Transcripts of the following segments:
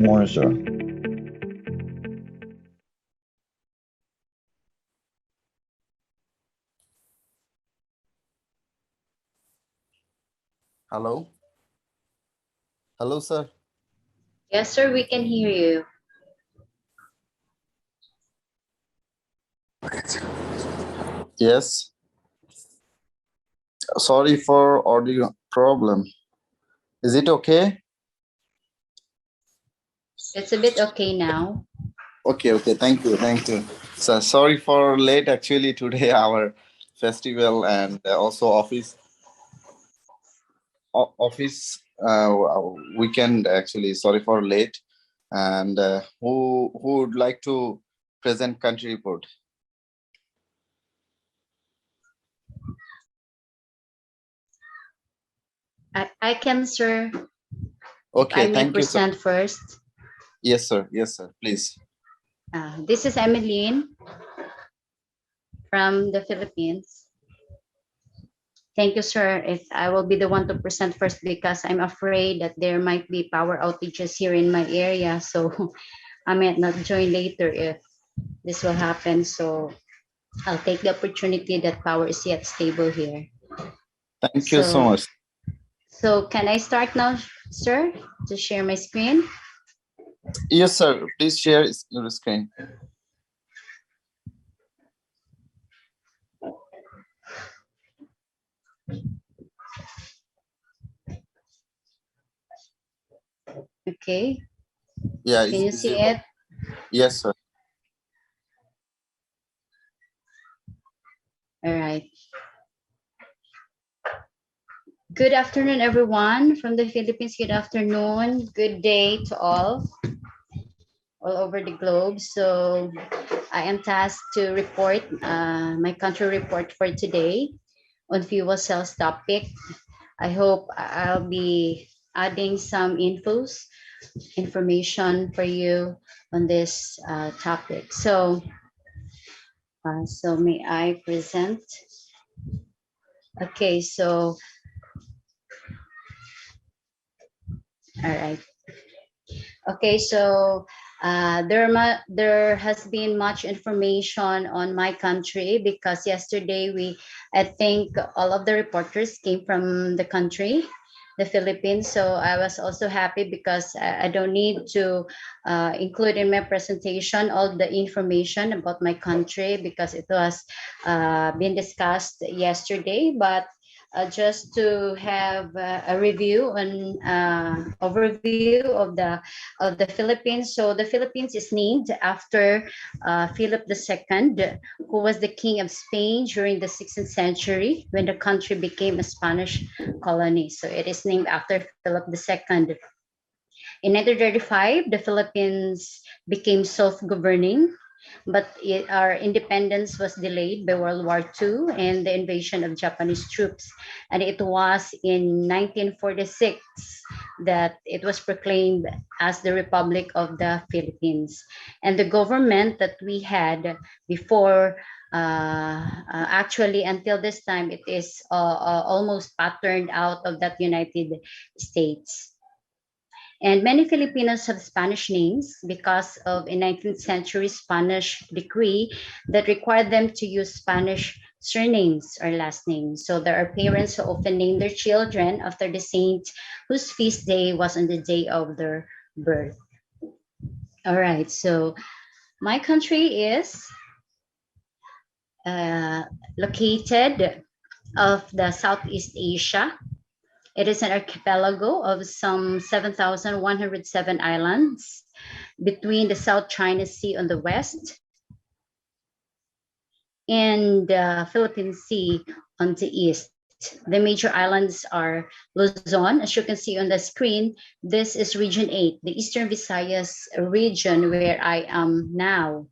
morning, sir. Hello? Hello, sir. Yes, sir, we can hear you. Yes. Sorry for audio problem. Is it okay? It's a bit okay now. Okay, okay. Thank you. Thank you. So sorry for late actually today our festival and also office weekend actually. Sorry for late. And who would like to present country report? I can, sir. Okay, I may thank you, sir. present first. Yes, sir. Yes, sir. Please. This is Emeline from the Philippines. Thank you, sir. If I will be the one to present first because I'm afraid that there might be power outages here in my area. So I might not join later if this will happen. So I'll take the opportunity that power is yet stable here. Thank you so much. So can I start now, sir, to share my screen? Yes, sir. Please share your screen. Okay. Yeah. Can you see it? Yes, sir. All right. Good afternoon, everyone from the Philippines. Good afternoon. Good day to all over the globe. So I am tasked to report my country report for today on fuel cells topic. I hope I'll be adding some information for you on this topic. So may I present? Okay, so all right. Okay, so there has been much information on my country because yesterday I think all of the reporters came from the country, the Philippines. So I was also happy because I don't need to include in my presentation all the information about my country because it was been discussed yesterday. But just to have a review on overview of the Philippines. So the Philippines is named after Philip II, who was the king of Spain during the 16th century when the country became a Spanish colony. So it is named after Philip II. In 1935, the Philippines became self-governing, but our independence was delayed by World War II and the invasion of Japanese troops. And it was in 1946 that it was proclaimed as the Republic of the Philippines. And the government that we had before, actually until this time, it is almost patterned out of that United States. And many Filipinos have Spanish names because of a 19th century Spanish decree that required them to use Spanish surnames or last names. So there are parents who often name their children after the saint whose feast day was on the day of their birth. All right, so my country is located of the Southeast Asia. It is an archipelago of some 7,107 islands between the South China Sea on the west and the Philippine Sea on the east. The major islands are Luzon, as you can see on the screen. This is Region 8, the Eastern Visayas region where I am now.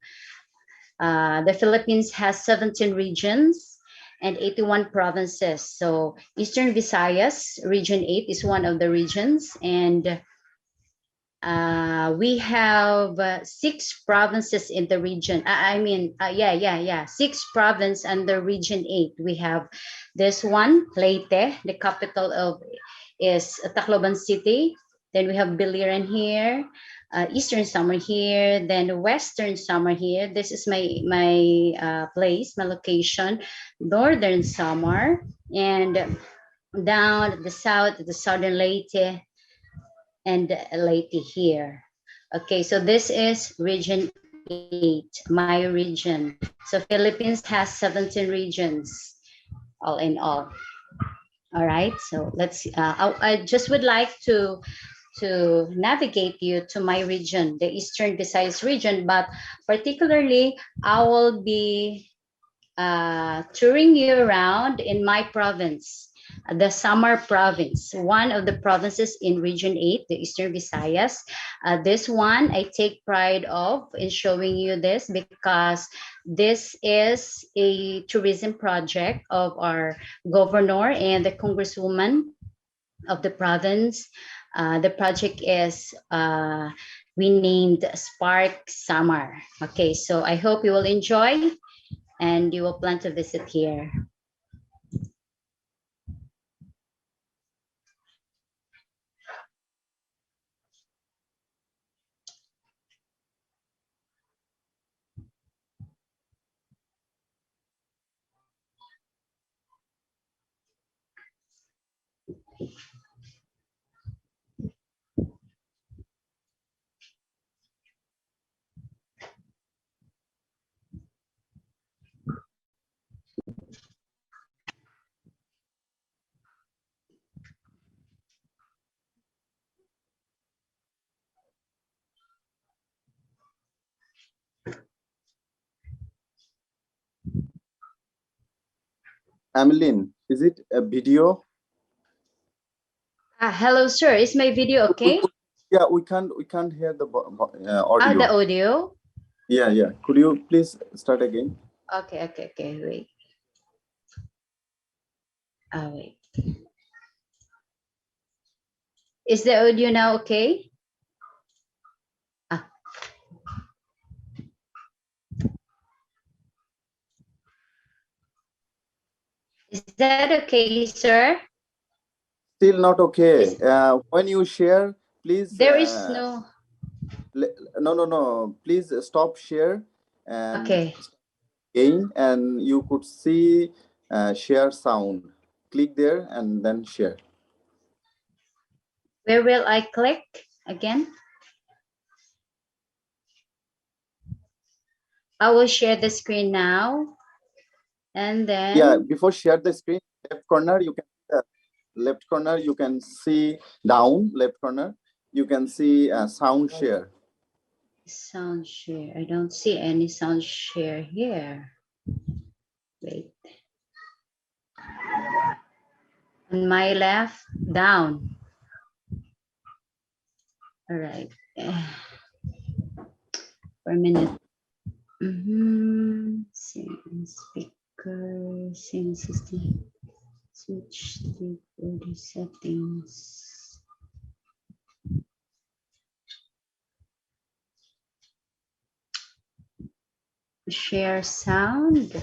The Philippines has 17 regions and 81 provinces. So Eastern Visayas, Region 8 is one of the regions. And we have 6 provinces in the region. Six provinces under Region 8. We have this one, Leyte, the capital of is Tacloban City. Then we have Biliran here, Eastern Samar here, then Western Samar here. This is my place, my location, Northern Samar, and down at the south, the Southern Leyte, and Leyte here. Okay, so this is region 8, my region. So Philippines has 17 regions, all in all. All right, so let's, I just would like to navigate you to my region, the Eastern Visayas region, but particularly I will be touring you around in my province, the Samar province, one of the provinces in Region 8, the Eastern Visayas. This one I take pride of in showing you this because this is a tourism project of our governor and the congresswoman of the province. The project is we named Spark Samar. Okay, so I hope you will enjoy and you will plan to visit here. Ameline, is it a video? Hello, sir. Is my video okay? Yeah, we can't hear the audio. The audio? Yeah. Could you please start again? Okay. Wait. Wait. Is the audio now okay? Is that okay, sir? Still not okay. When you share, please. There is no. No. Please stop share and Okay. again, and you could see share sound. Click there and then share. Where will I click again? I will share the screen now, and then. Yeah, before share the screen, left corner you can see down. Left corner you can see sound share. Sound share. I don't see any sound share here. Wait. On my left, down. All right. For a minute. Same speaker, same system. Switch to audio settings. Share sound.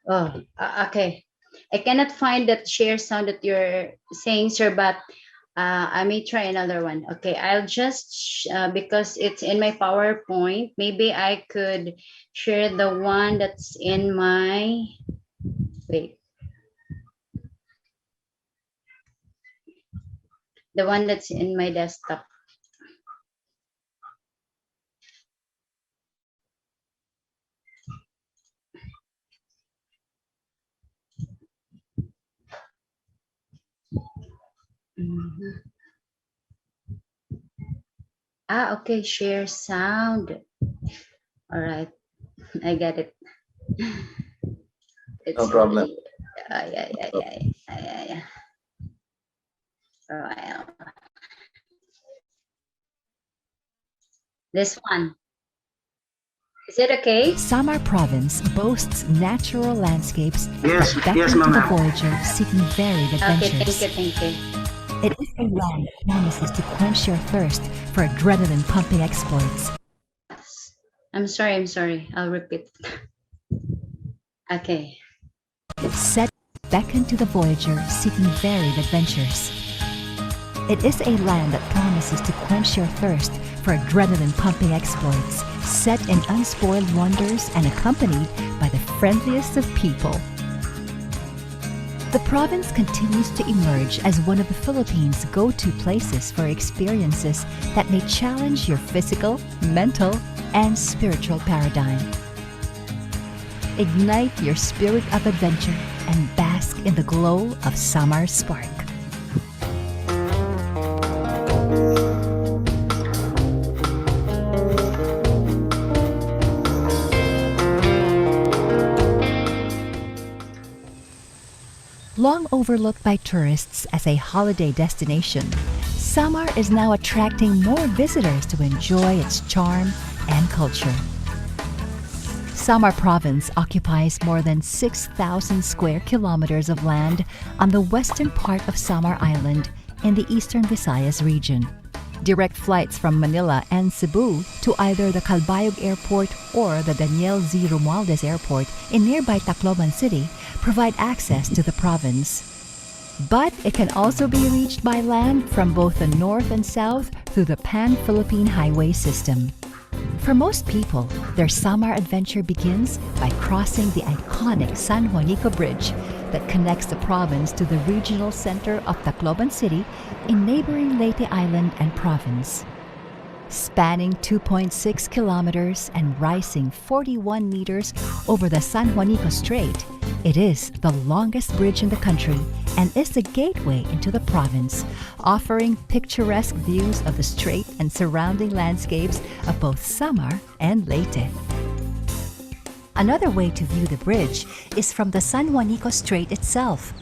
Oh, okay. I cannot find that share sound that you're saying, sir, but I may try another one. Okay, I'll just, because it's in my PowerPoint, maybe I could share the one that's in my, wait. The one that's in my desktop. Okay, share sound. All right, I get it. It's no problem. Yeah. Right. This one. Is it okay? Samar Province boasts natural landscapes Yes, that beckon to the voyager seeking varied adventures. Okay, thank you. It is a land that promises to quench your thirst for adrenaline-pumping exploits. I'm sorry. I'll repeat. Okay. Set beckon to the voyager seeking varied adventures. It is a land that promises to quench your thirst for adrenaline-pumping exploits, set in unspoiled wonders and accompanied by the friendliest of people. The province continues to emerge as one of the Philippines' go-to places for experiences that may challenge your physical, mental, and spiritual paradigm. Ignite your spirit of adventure and bask in the glow of Samar's spark. Long overlooked by tourists as a holiday destination, Samar is now attracting more visitors to enjoy its charm and culture. Samar Province occupies more than 6,000 square kilometers of land on the western part of Samar Island in the eastern Visayas region. Direct flights from Manila and Cebu to either the Calbayog Airport or the Daniel Z. Romualdez Airport in nearby Tacloban City provide access to the province. But it can also be reached by land from both the north and south through the Pan-Philippine Highway system. For most people, their Samar adventure begins by crossing the iconic San Juanico Bridge that connects the province to the regional center of Tacloban City in neighboring Leyte Island and province. Spanning 2.6 kilometers and rising 41 meters over the San Juanico Strait, it is the longest bridge in the country and is the gateway into the province, offering picturesque views of the strait and surrounding landscapes of both Samar and Leyte. Another way to view the bridge is from the San Juanico Strait itself.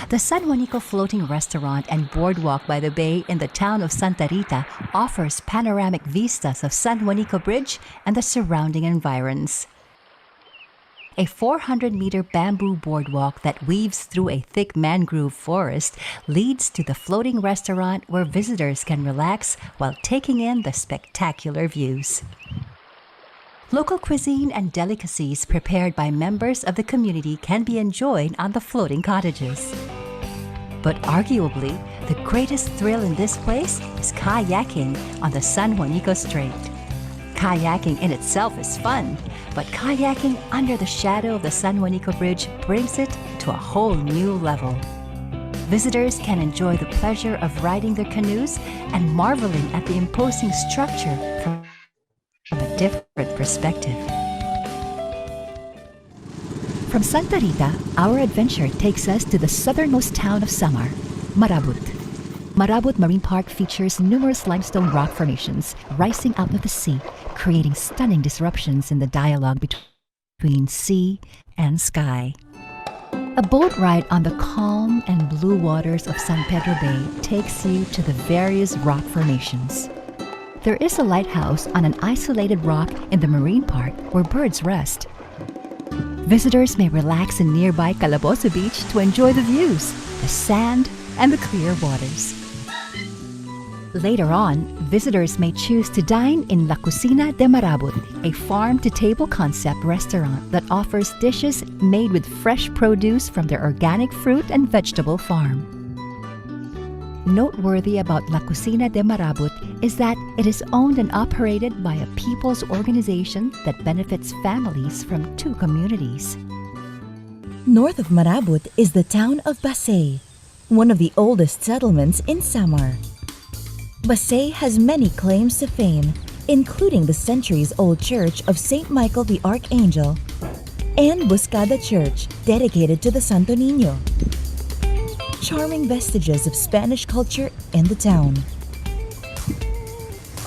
The San Juanico Floating Restaurant and Boardwalk by the bay in the town of Santa Rita offers panoramic vistas of San Juanico Bridge and the surrounding environs. A 400-meter bamboo boardwalk that weaves through a thick mangrove forest leads to the floating restaurant where visitors can relax while taking in the spectacular views. Local cuisine and delicacies prepared by members of the community can be enjoyed on the floating cottages. But arguably, the greatest thrill in this place is kayaking on the San Juanico Strait. Kayaking in itself is fun, but kayaking under the shadow of the San Juanico Bridge brings it to a whole new level. Visitors can enjoy the pleasure of riding their canoes and marveling at the imposing structure from a different perspective. From Santa Rita, our adventure takes us to the southernmost town of Samar, Marabut. Marabut Marine Park features numerous limestone rock formations rising out of the sea, creating stunning disruptions in the dialogue between sea and sky. A boat ride on the calm and blue waters of San Pedro Bay takes you to the various rock formations. There is a lighthouse on an isolated rock in the marine park where birds rest. Visitors may relax in nearby Calabozo Beach to enjoy the views, the sand, and the clear waters. Later on, visitors may choose to dine in La Cocina de Marabut, a farm-to-table concept restaurant that offers dishes made with fresh produce from their organic fruit and vegetable farm. Noteworthy about La Cocina de Marabut is that it is owned and operated by a people's organization that benefits families from two communities. North of Marabut is the town of Basay, one of the oldest settlements in Samar. Basay has many claims to fame, including the centuries-old church of St. Michael the Archangel and Buscada Church, dedicated to the Santo Niño. Charming vestiges of Spanish culture in the town.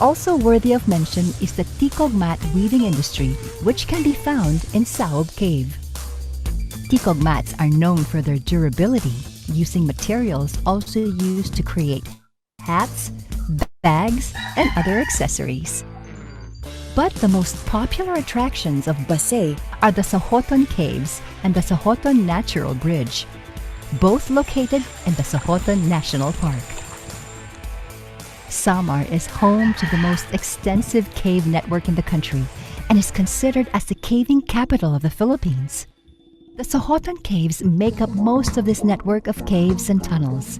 Also worthy of mention is the Ticog mat weaving industry, which can be found in Saob Cave. Ticog mats are known for their durability, using materials also used to create hats, bags, and other accessories. But the most popular attractions of Basay are the Sohoton Caves and the Sohoton Natural Bridge, both located in the Sohoton National Park. Samar is home to the most extensive cave network in the country and is considered as the caving capital of the Philippines. The Sohoton Caves make up most of this network of caves and tunnels.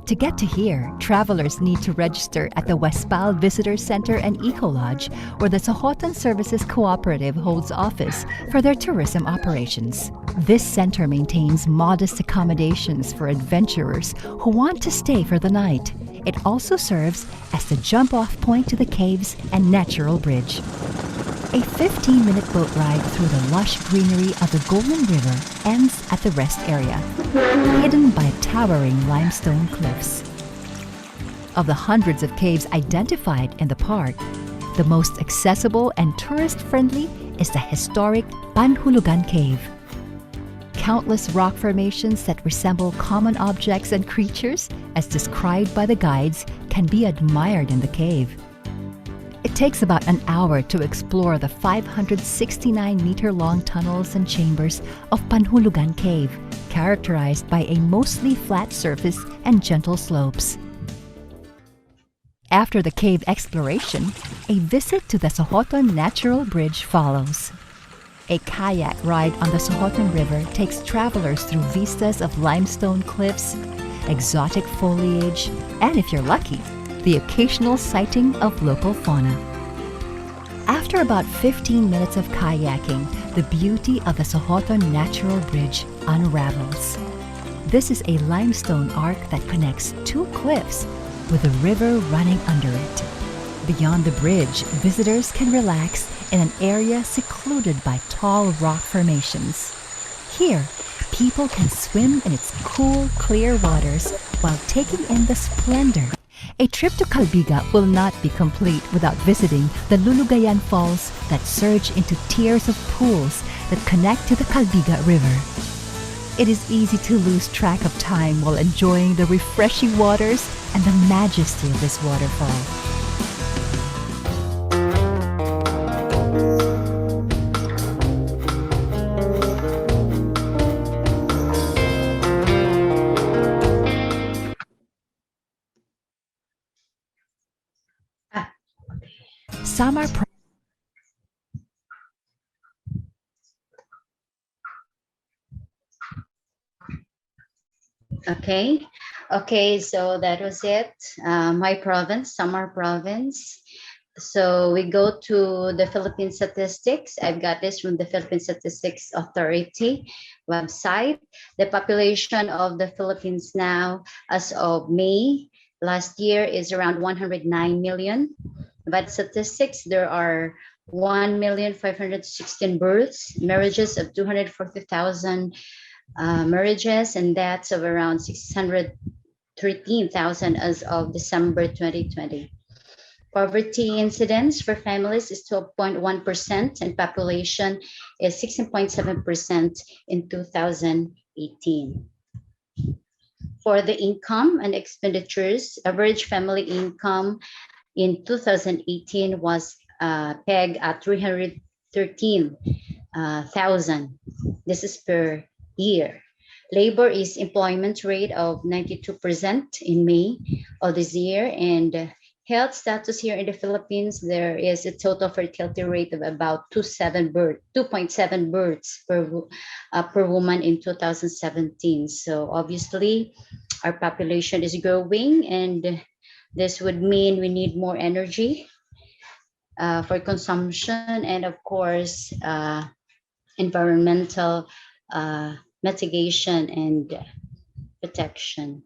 To get to here, travelers need to register at the Westpal Visitor Center and Eco Lodge, where the Sohoton Services Cooperative holds office for their tourism operations. This center maintains modest accommodations for adventurers who want to stay for the night. It also serves as the jump-off point to the caves and natural bridge. A 15-minute boat ride through the lush greenery of the Golden River ends at the rest area, hidden by towering limestone cliffs. Of the hundreds of caves identified in the park, the most accessible and tourist-friendly is the historic Panhulugan Cave. Countless rock formations that resemble common objects and creatures, as described by the guides, can be admired in the cave. It takes about an hour to explore the 569-meter-long tunnels and chambers of Panhulugan Cave, characterized by a mostly flat surface and gentle slopes. After the cave exploration, a visit to the Sohoton Natural Bridge follows. A kayak ride on the Sohoton River takes travelers through vistas of limestone cliffs, exotic foliage, and if you're lucky, the occasional sighting of local fauna. After about 15 minutes of kayaking, the beauty of the Sohoton Natural Bridge unravels. This is a limestone arc that connects two cliffs with a river running under it. Beyond the bridge, visitors can relax in an area secluded by tall rock formations. Here, people can swim in its cool, clear waters while taking in the splendor. A trip to Calbiga will not be complete without visiting the Lulugayan Falls that surge into tiers of pools that connect to the Calbiga River. It is easy to lose track of time while enjoying the refreshing waters and the majesty of this waterfall. Samar Okay, so that was it. My province, Samar province. So we go to the Philippine statistics. I've got this from the Philippine Statistics Authority website. The population of the Philippines now, as of May last year, is around 109 million. But statistics, there are 1,516 births, marriages of 240,000 marriages, and deaths of around 613,000 as of December 2020. Poverty incidence for families is 12.1% and population is 16.7% in 2018. For the income and expenditures, average family income in 2018 was pegged at 313,000. This is per year. Labor is employment rate of 92% in May of this year, and health status here in the Philippines, there is a total fertility rate of about 2.7 births per woman in 2017. So obviously, our population is growing, and this would mean we need more energy for consumption, and of course, environmental mitigation and protection.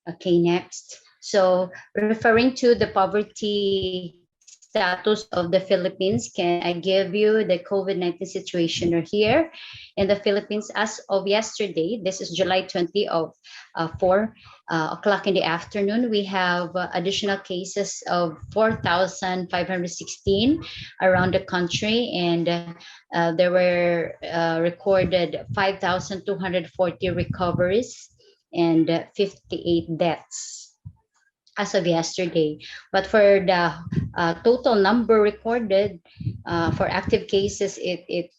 Okay, next. So referring to the poverty status of the Philippines, can I give you the COVID-19 situation here in the Philippines as of yesterday? This is July 20 of 4 o'clock in the afternoon. We have additional cases of 4,516 around the country, and there were recorded 5,240 recoveries and 58 deaths as of yesterday. But for the total number recorded for active cases, it's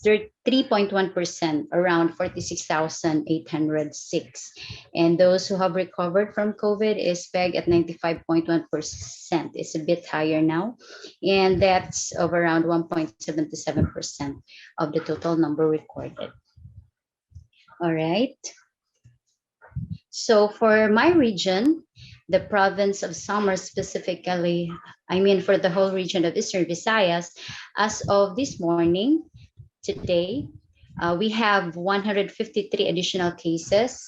3.1%, around 46,806. And those who have recovered from COVID is pegged at 95.1%. It's a bit higher now. And that's of around 1.77% of the total number recorded. All right. So for my region, the province of Samar specifically, I mean for the whole region of Eastern Visayas, as of this morning, today, we have 153 additional cases,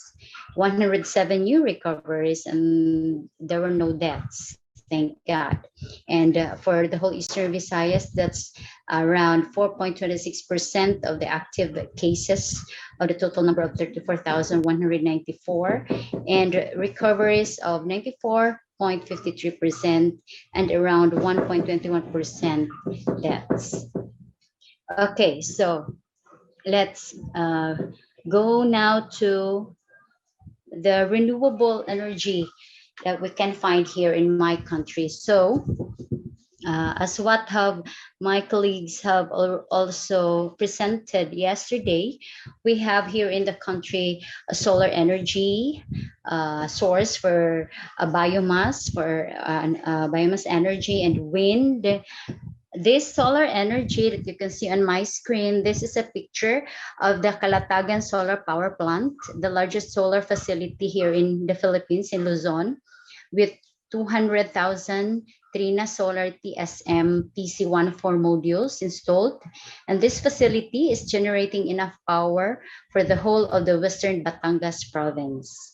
107 new recoveries, and there were no deaths. Thank God. And for the whole Eastern Visayas, that's around 4.26% of the active cases of the total number of 34,194, and recoveries of 94.53% and around 1.21% deaths. Okay, so let's go now to the renewable energy that we can find here in my country. So as what have my colleagues have also presented yesterday, we have here in the country a solar energy source for a biomass, for biomass energy, and wind. This solar energy that you can see on my screen, this is a picture of the Calatagan Solar Power Plant, the largest solar facility here in the Philippines, in Luzon, with 200,000 Trina Solar TSM TC14 modules installed. And this facility is generating enough power for the whole of the Western Batangas province.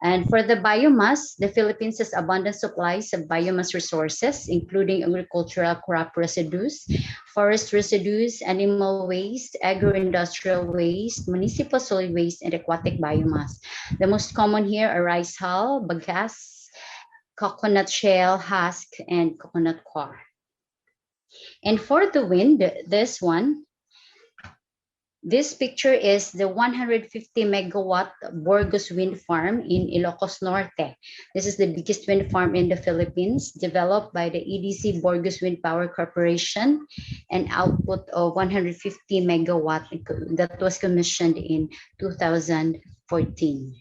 And for the biomass, the Philippines has abundant supplies of biomass resources, including agricultural crop residues, forest residues, animal waste, agro-industrial waste, municipal solid waste, and aquatic biomass. The most common here are rice hull, bagasse, coconut shell, husk, and coconut coir. And for the wind, this picture is the 150 megawatt Borgos wind farm in Ilocos Norte. This is the biggest wind farm in the Philippines, developed by the EDC Borgos Wind Power Corporation, an output of 150 megawatt that was commissioned in 2014.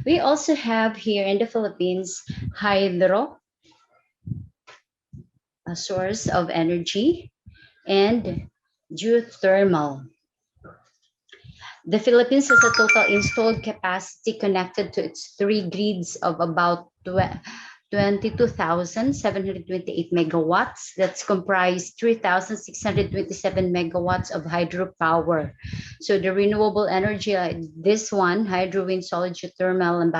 We also have here in the Philippines hydro, a source of energy, and geothermal. The Philippines has a total installed capacity connected to its three grids of about 22,728 megawatts. That's comprised 3,627 megawatts of hydropower. So the renewable energy, this one, hydro, wind, solar, geothermal, and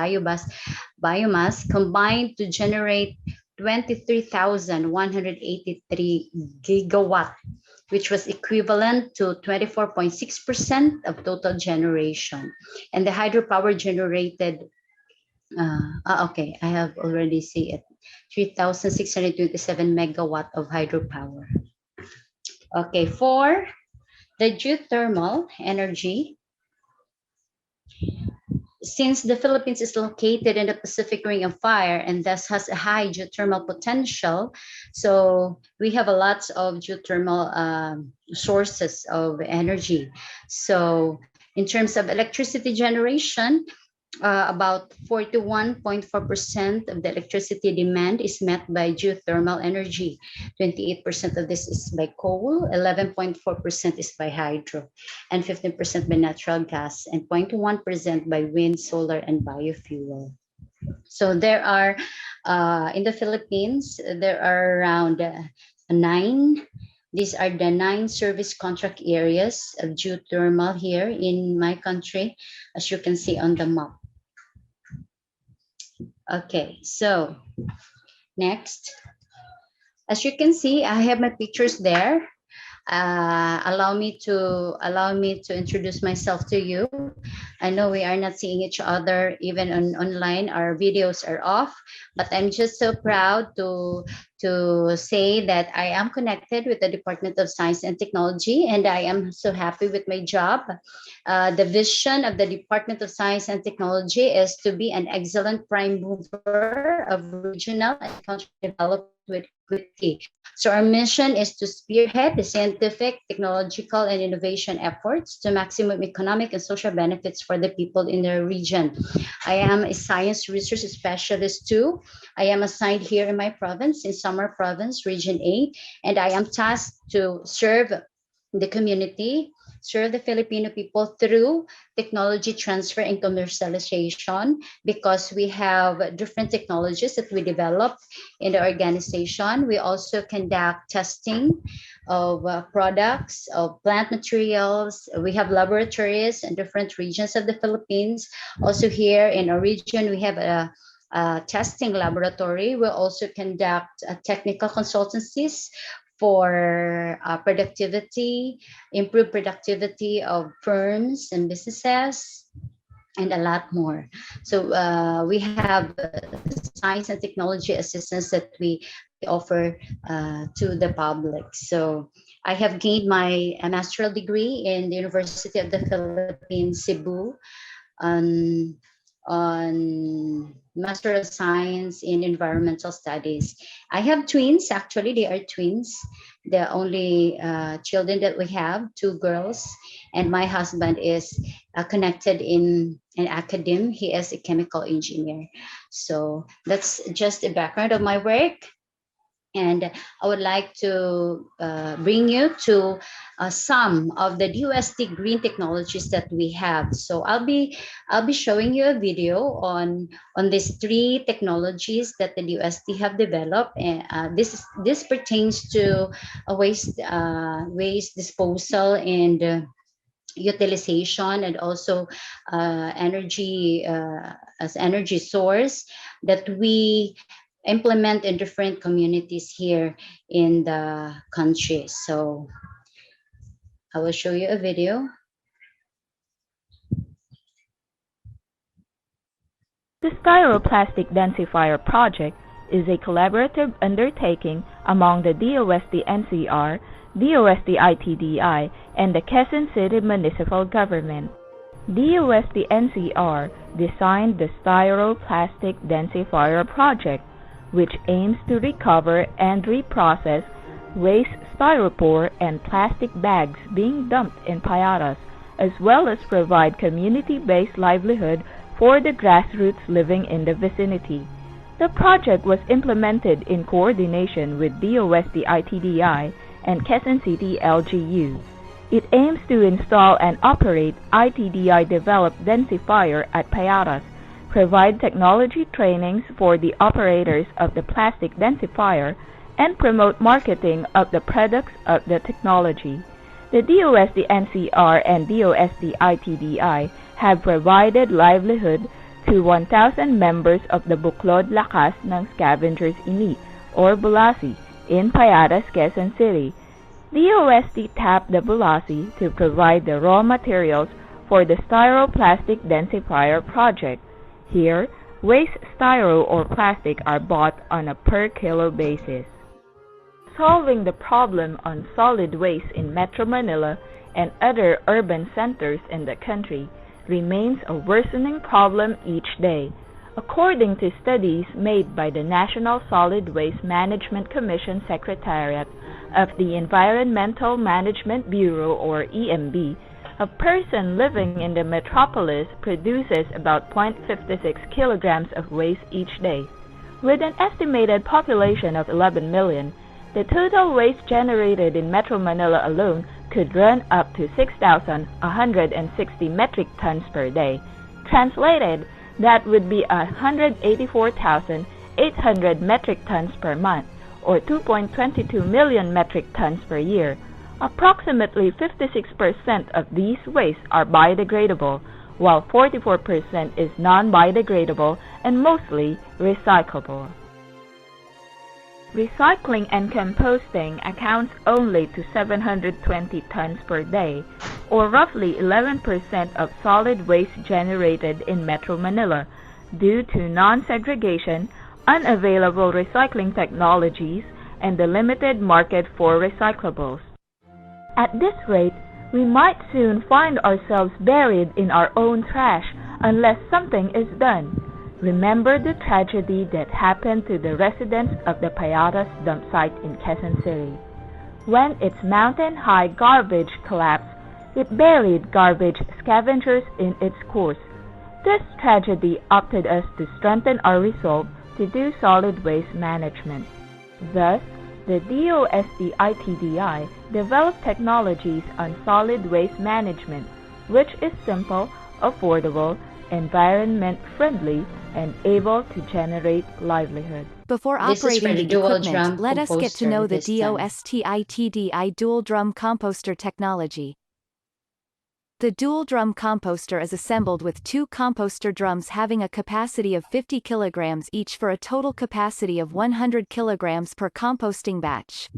biomass combined to generate 23,183 gigawatt, which was equivalent to 24.6% of total generation. And the hydropower generated, okay, I have already seen it, 3,627 megawatt of hydropower. Okay, for the geothermal energy, since the Philippines is located in the Pacific Ring of Fire and thus has a high geothermal potential, so we have a lots of geothermal sources of energy. So in terms of electricity generation, about 41.4% of the electricity demand is met by geothermal energy. 28% of this is by coal, 11.4% is by hydro, and 15% by natural gas, and 0.1% by wind, solar, and biofuel. So there are, in the Philippines, there are around 9. These are the 9 service contract areas of geothermal here in my country, as you can see on the map. Okay, so next, as you can see, I have my pictures there. Allow me to introduce myself to you. I know we are not seeing each other even online. Our videos are off, but I'm just so proud to say that I am connected with the Department of Science and Technology, and I am so happy with my job. The vision of the Department of Science and Technology is to be an excellent prime mover of regional and country development with equity. So our mission is to spearhead the scientific, technological, and innovation efforts to maximum economic and social benefits for the people in the region. I am a science research specialist too. I am assigned here in my province, in Samar Province, Region A, and I am tasked to serve the community, serve the Filipino people through technology transfer and commercialization, because we have different technologies that we develop in the organization. We also conduct testing of products, of plant materials. We have laboratories in different regions of the Philippines. Also here in our region, we have a testing laboratory. We also conduct technical consultancies for productivity, improve productivity of firms and businesses, and a lot more. So we have science and technology assistance that we offer to the public. So I have gained my master's degree in the University of the Philippines, Cebu, on Master of Science in Environmental Studies. I have twins, actually, they are twins. The only children that we have, two girls, and my husband is connected in an academe. He is a chemical engineer. So that's just the background of my work. And I would like to bring you to some of the DOST green technologies that we have. So I'll be showing you a video on these three technologies that the DOST have developed. And this pertains to waste disposal and utilization, and also energy as energy source that we implement in different communities here in the country. So I will show you a video. The Styroplastic Densifier Project is a collaborative undertaking among the DOST NCR, DOST ITDI, and the Quezon City Municipal Government. DOST NCR designed the Styroplastic Densifier Project, which aims to recover and reprocess waste styropor and plastic bags being dumped in Payatas, as well as provide community-based livelihood for the grassroots living in the vicinity. The project was implemented in coordination with DOST ITDI and Quezon City LGU. It aims to install and operate ITDI-developed densifier at Payatas, provide technology trainings for the operators of the plastic densifier, and promote marketing of the products of the technology. The DOST NCR and DOST ITDI have provided livelihood to 1,000 members of the Buklod Lakas ng Scavengers Ini, or Bulasi, in Payatas, Quezon City. DOST tapped the Bulasi to provide the raw materials for the Styroplastic Densifier Project. Here, waste styro or plastic are bought on a per kilo basis. Solving the problem on solid waste in Metro Manila and other urban centers in the country remains a worsening problem each day. According to studies made by the National Solid Waste Management Commission Secretariat of the Environmental Management Bureau, or EMB, a person living in the metropolis produces about 0.56 kilograms of waste each day. With an estimated population of 11 million, the total waste generated in Metro Manila alone could run up to 6,160 metric tons per day. Translated, that would be 184,800 metric tons per month, or 2.22 million metric tons per year. Approximately 56% of these wastes are biodegradable, while 44% is non-biodegradable and mostly recyclable. Recycling and composting accounts only to 720 tons per day, or roughly 11% of solid waste generated in Metro Manila, due to non-segregation, unavailable recycling technologies, and the limited market for recyclables. At this rate, we might soon find ourselves buried in our own trash unless something is done. Remember the tragedy that happened to the residents of the Payatas dump site in Quezon City. When its mountain-high garbage collapsed, it buried garbage scavengers in its course. This tragedy opted us to strengthen our resolve to do solid waste management. Thus, The DOST-ITDI developed technologies on solid waste management, which is simple, affordable, environment-friendly, and able to generate livelihood. Before This is operating for the the dual equipment, drum let us get to composter know the this time. DOST-ITDI dual drum composter technology. The dual drum composter is assembled with two composter drums having a capacity of 50 kilograms each for a total capacity of 100 kilograms per composting batch.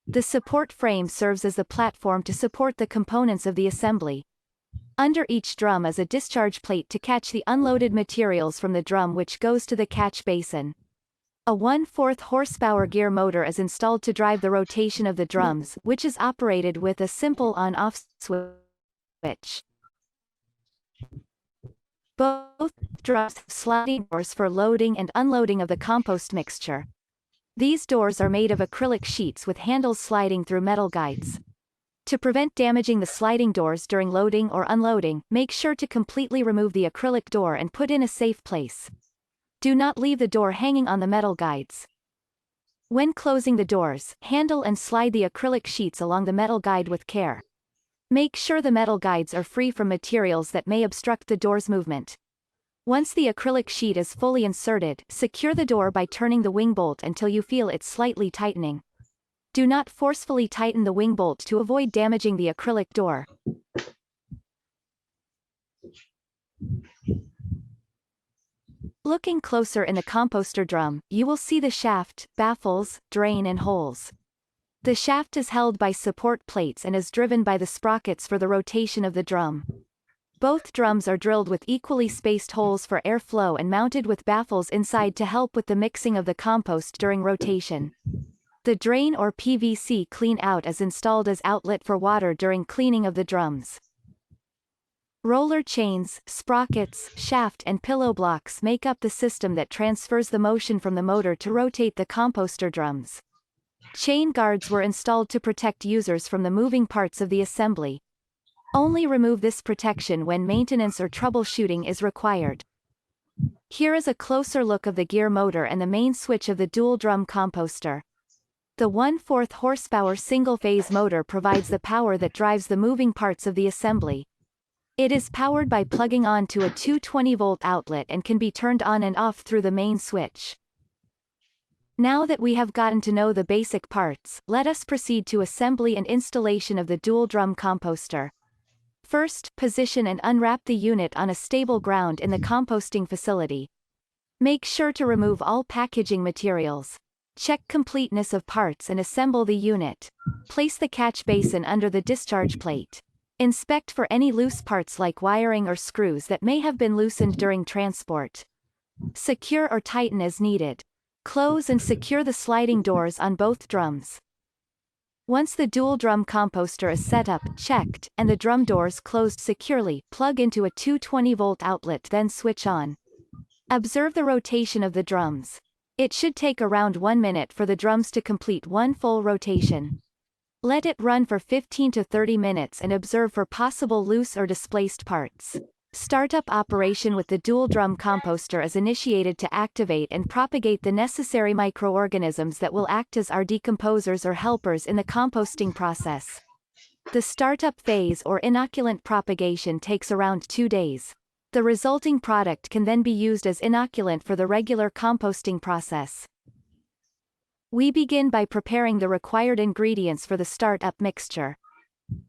The support frame serves as the platform to support the components of the assembly. Under each drum is a discharge plate to catch the unloaded materials from the drum, which goes to the catch basin. A 1/4 horsepower gear motor is installed to drive the rotation of the drums, which is operated with a simple on-off switch. Both drums have sliding doors for loading and unloading of the compost mixture. These doors are made of acrylic sheets with handles sliding through metal guides. To prevent damaging the sliding doors during loading or unloading, make sure to completely remove the acrylic door and put in a safe place. Do not leave the door hanging on the metal guides. When closing the doors, handle and slide the acrylic sheets along the metal guide with care. Make sure the metal guides are free from materials that may obstruct the door's movement. Once the acrylic sheet is fully inserted, secure the door by turning the wing bolt until you feel it slightly tightening. Do not forcefully tighten the wing bolt to avoid damaging the acrylic door. Looking closer in the composter drum, you will see the shaft, baffles, drain and holes. The shaft is held by support plates and is driven by the sprockets for the rotation of the drum. Both drums are drilled with equally spaced holes for airflow and mounted with baffles inside to help with the mixing of the compost during rotation. The drain or PVC clean out is installed as outlet for water during cleaning of the drums. Roller chains, sprockets, shaft and pillow blocks make up the system that transfers the motion from the motor to rotate the composter drums. Chain guards were installed to protect users from the moving parts of the assembly. Only remove this protection when maintenance or troubleshooting is required. Here is a closer look of the gear motor and the main switch of the dual drum composter. The 1/4 horsepower single-phase motor provides the power that drives the moving parts of the assembly. It is powered by plugging on to a 220-volt outlet and can be turned on and off through the main switch. Now that we have gotten to know the basic parts, let us proceed to assembly and installation of the dual drum composter. First, position and unwrap the unit on a stable ground in the composting facility. Make sure to remove all packaging materials. Check completeness of parts and assemble the unit. Place the catch basin under the discharge plate. Inspect for any loose parts like wiring or screws that may have been loosened during transport. Secure or tighten as needed. Close and secure the sliding doors on both drums. Once the dual drum composter is set up, checked, and the drum doors closed securely, plug into a 220-volt outlet, then switch on. Observe the rotation of the drums. It should take around 1 minute for the drums to complete one full rotation. Let it run for 15 to 30 minutes and observe for possible loose or displaced parts. Startup operation with the dual drum composter is initiated to activate and propagate the necessary microorganisms that will act as our decomposers or helpers in the composting process. The startup phase or inoculant propagation takes around 2 days. The resulting product can then be used as inoculant for the regular composting process. We begin by preparing the required ingredients for the startup mixture.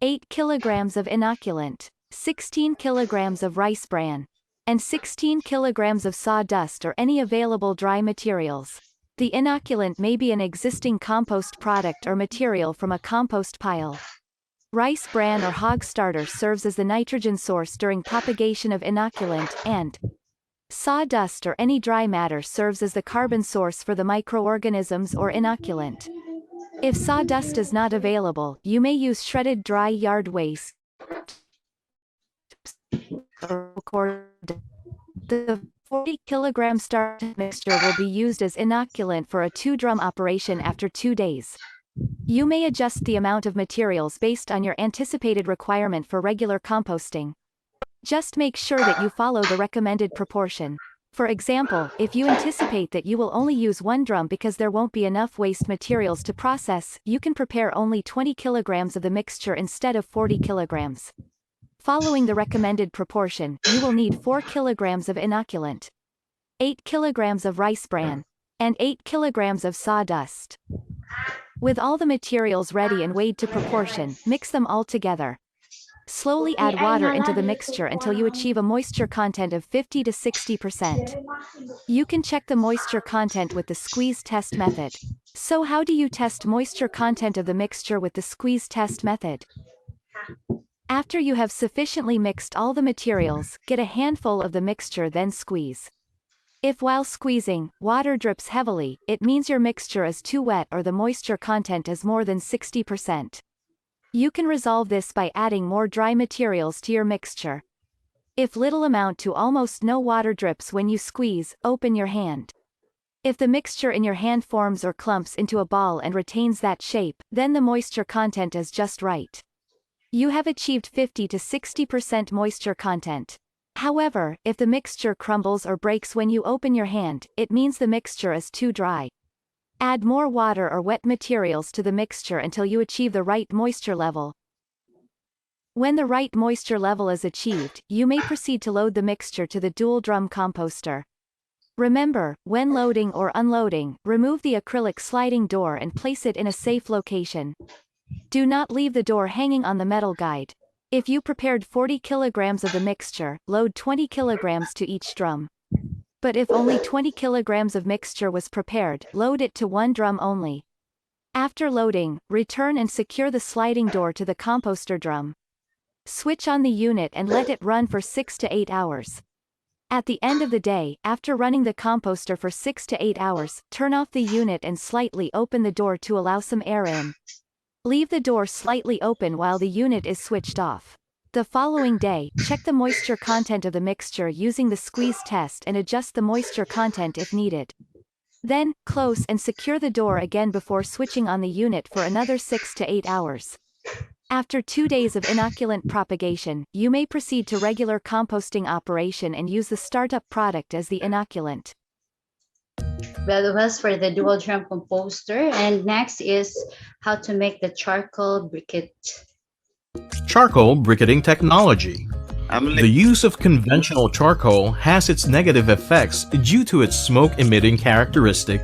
8 kilograms of inoculant, 16 kilograms of rice bran, and 16 kilograms of sawdust or any available dry materials. The inoculant may be an existing compost product or material from a compost pile. Rice bran or hog starter serves as the nitrogen source during propagation of inoculant, and sawdust or any dry matter serves as the carbon source for the microorganisms or inoculant. If sawdust is not available, you may use shredded dry yard waste. The 40 kilogram startup mixture will be used as inoculant for a 2-drum operation after 2 days. You may adjust the amount of materials based on your anticipated requirement for regular composting. Just make sure that you follow the recommended proportion. For example, if you anticipate that you will only use one drum because there won't be enough waste materials to process, you can prepare only 20 kilograms of the mixture instead of 40 kilograms. Following the recommended proportion, you will need 4 kilograms of inoculant, 8 kilograms of rice bran, and 8 kilograms of sawdust. With all the materials ready and weighed to proportion, mix them all together. Slowly add water into the mixture until you achieve a moisture content of 50 to 60%. You can check the moisture content with the squeeze test method. So how do you test moisture content of the mixture with the squeeze test method? After you have sufficiently mixed all the materials, get a handful of the mixture, then squeeze. If while squeezing, water drips heavily, it means your mixture is too wet or the moisture content is more than 60%. You can resolve this by adding more dry materials to your mixture. If little amount to almost no water drips when you squeeze, open your hand. If the mixture in your hand forms or clumps into a ball and retains that shape, then the moisture content is just right. You have achieved 50 to 60% moisture content. However, if the mixture crumbles or breaks when you open your hand, it means the mixture is too dry. Add more water or wet materials to the mixture until you achieve the right moisture level. When the right moisture level is achieved, you may proceed to load the mixture to the dual drum composter. Remember, when loading or unloading, remove the acrylic sliding door and place it in a safe location. Do not leave the door hanging on the metal guide. If you prepared 40 kilograms of the mixture, load 20 kilograms to each drum. But if only 20 kilograms of mixture was prepared, load it to one drum only. After loading, return and secure the sliding door to the composter drum. Switch on the unit and let it run for 6 to 8 hours. At the end of the day, after running the composter for 6 to 8 hours, turn off the unit and slightly open the door to allow some air in. Leave the door slightly open while the unit is switched off. The following day, check the moisture content of the mixture using the squeeze test and adjust the moisture content if needed. Then, close and secure the door again before switching on the unit for another 6 to 8 hours. After 2 days of inoculant propagation, you may proceed to regular composting operation and use the startup product as the inoculant. Well, it was for the dual drum composter, and next is how to make the charcoal briquette. Charcoal briquetting technology. The use of conventional charcoal has its negative effects due to its smoke-emitting characteristic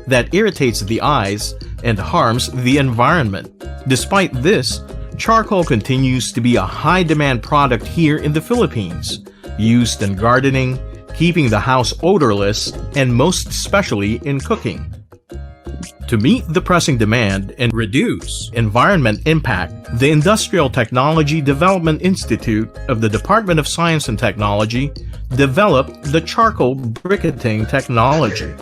that irritates the eyes and harms the environment. Despite this, charcoal continues to be a high-demand product here in the Philippines, used in gardening, keeping the house odorless, and most especially in cooking. To meet the pressing demand and reduce environment impact, the Industrial Technology Development Institute of the Department of Science and Technology developed the charcoal briquetting technology.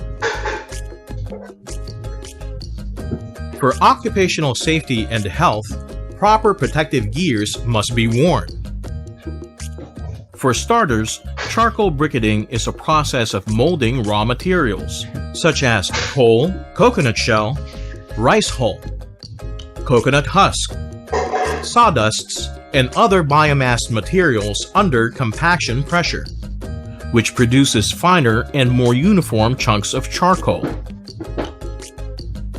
For occupational safety and health, proper protective gears must be worn. For starters, charcoal briquetting is a process of molding raw materials, such as coal, coconut shell, rice hull, coconut husk, sawdusts, and other biomass materials under compaction pressure, which produces finer and more uniform chunks of charcoal.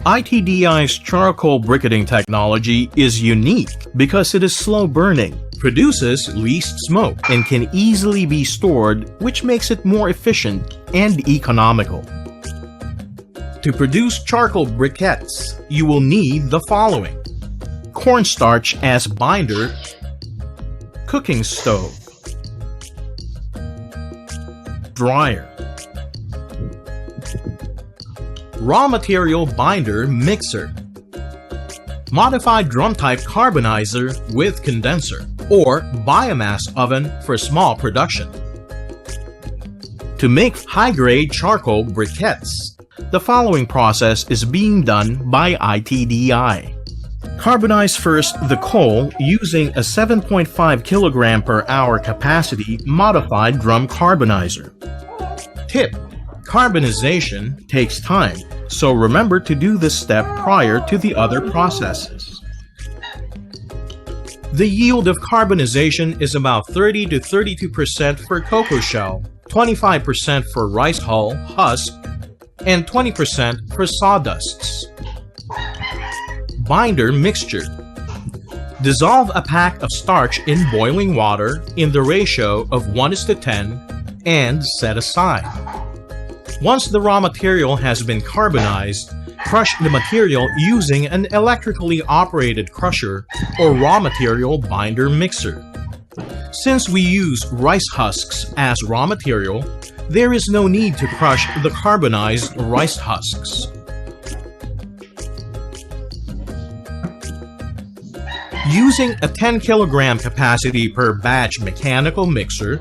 ITDI's charcoal briquetting technology is unique because it is slow burning, produces least smoke, and can easily be stored, which makes it more efficient and economical. To produce charcoal briquettes, you will need the following: cornstarch as binder, cooking stove, dryer, raw material binder mixer, modified drum-type carbonizer with condenser, or biomass oven for small production. To make high-grade charcoal briquettes, the following process is being done by ITDI. Carbonize first the coal using a 7.5 kilogram per hour capacity modified drum carbonizer. Tip: carbonization takes time, so remember to do this step prior to the other processes. The yield of carbonization is about 30 to 32% for cocoa shell 25% for rice hull, husk, and 20% for sawdusts. Binder mixture. Dissolve a pack of starch in boiling water in the ratio of 1:10 and set aside. Once the raw material has been carbonized, crush the material using an electrically operated crusher or raw material binder mixer. Since we use rice husks as raw material, there is no need to crush the carbonized rice husks. Using a 10 kilogram capacity per batch mechanical mixer,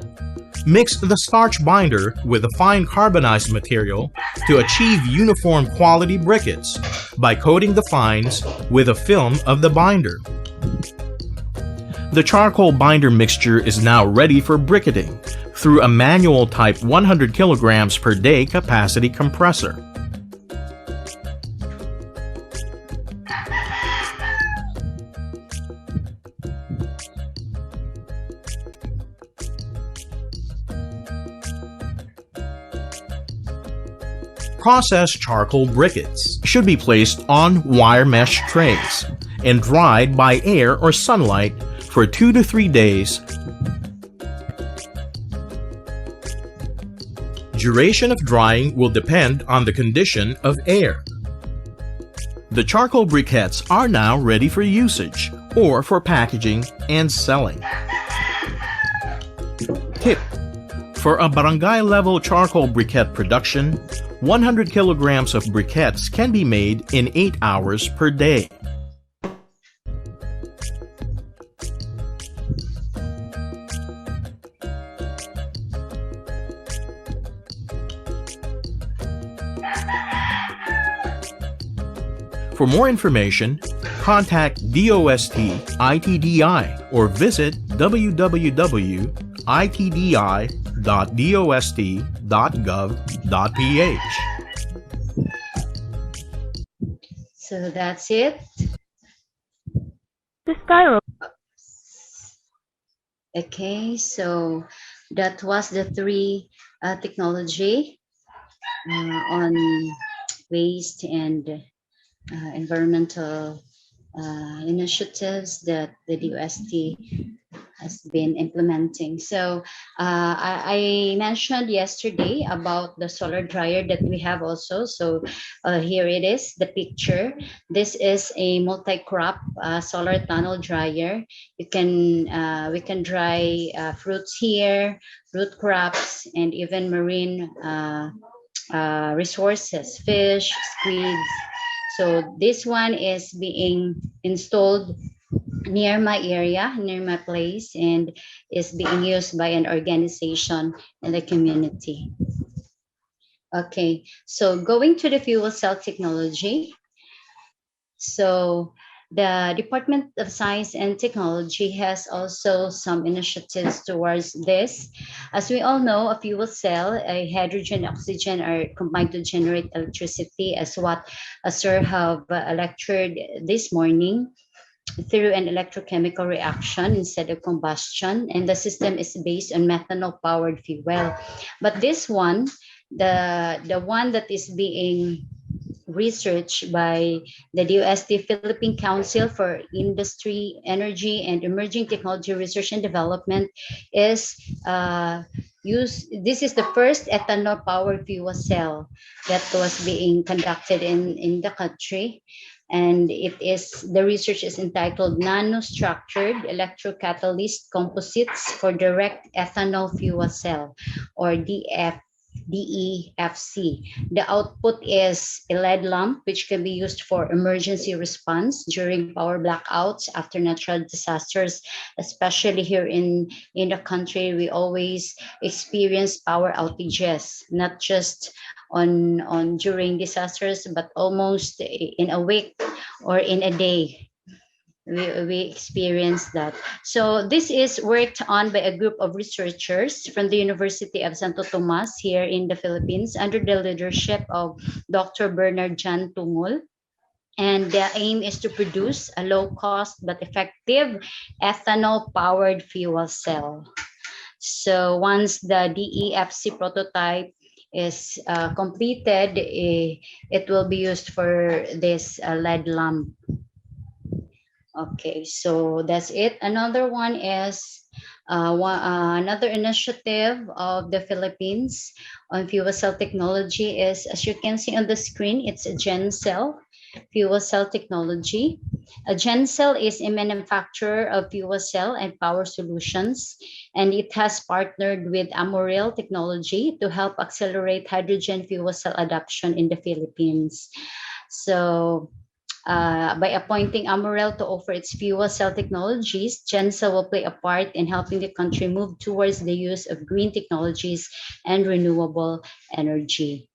mix the starch binder with the fine carbonized material to achieve uniform quality briquettes by coating the fines with a film of the binder. The charcoal binder mixture is now ready for briquetting through a manual type 100 kilograms per day capacity compressor. Processed charcoal briquettes should be placed on wire mesh trays and dried by air or sunlight for 2 to 3 days. Duration of drying will depend on the condition of air. The charcoal briquettes are now ready for usage or for packaging and selling. Tip: for a barangay-level charcoal briquette production, 100 kilograms of briquettes can be made in 8 hours per day. For more information, contact DOST ITDI or visit www.itdi.dost.gov.ph. So that's it. The Skyro Okay, so that was the three technology on waste and environmental initiatives that the DOST has been implementing. So I mentioned yesterday about the solar dryer that we have also. So here it is, the picture. This is a multi-crop solar tunnel dryer. You can we can dry fruits here, root crops, and even marine resources, fish, squids. So this one is being installed near my area, near my place, and is being used by an organization in the community. Okay, so going to the fuel cell technology. So the Department of Science and Technology has also some initiatives towards this. As we all know, a fuel cell, a hydrogen, oxygen are combined to generate electricity, as what Sir have lectured this morning, through an electrochemical reaction instead of combustion, and the system is based on methanol powered fuel. But this one, the one that is being researched by the DOST Philippine Council for Industry, Energy, and Emerging Technology Research and Development is this is the first ethanol powered fuel cell that was being conducted in the country. And the research is entitled Nanostructured Electrocatalyst Composites for Direct Ethanol Fuel Cell, or DEFC. The output is a lead lamp, which can be used for emergency response during power blackouts after natural disasters, especially here in the country. We always experience power outages, not just on during disasters, but almost in a week or in a day. We experience that. So this is worked on by a group of researchers from the University of Santo Tomas here in the Philippines under the leadership of Dr. Bernard Jan Tungol. And the aim is to produce a low cost but effective ethanol powered fuel cell. So once the DEFC prototype is completed, it will be used for this lead lamp. Okay, so that's it. Another one is another initiative of the Philippines on fuel cell technology is, as you can see on the screen, it's a GenCell fuel cell technology. A GenCell is a manufacturer of fuel cell and power solutions, and it has partnered with Amorel Technology to help accelerate hydrogen fuel cell adoption in the Philippines. So by appointing Amorel to offer its fuel cell technologies, GenCell will play a part in helping the country move towards the use of green technologies and renewable energy.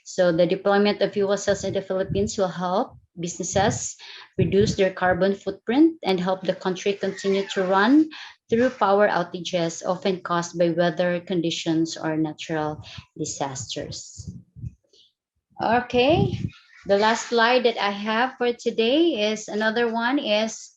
So the deployment of fuel cells in the Philippines will help businesses reduce their carbon footprint and help the country continue to run through power outages often caused by weather conditions or natural disasters. Okay, the last slide that I have for today is another one is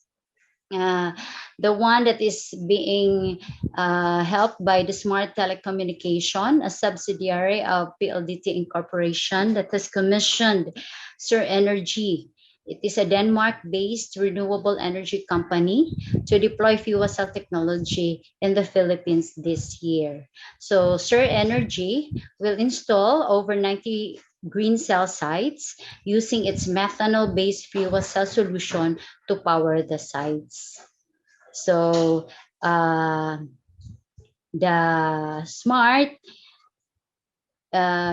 uh, the one that is being helped by the Smart Telecommunication, a subsidiary of PLDT Incorporation that has commissioned Sir Energy. It is a Denmark-based renewable energy company to deploy fuel cell technology in the Philippines this year. So Sir Energy will install over 90 green cell sites using its methanol-based fuel cell solution to power the sites. So the smart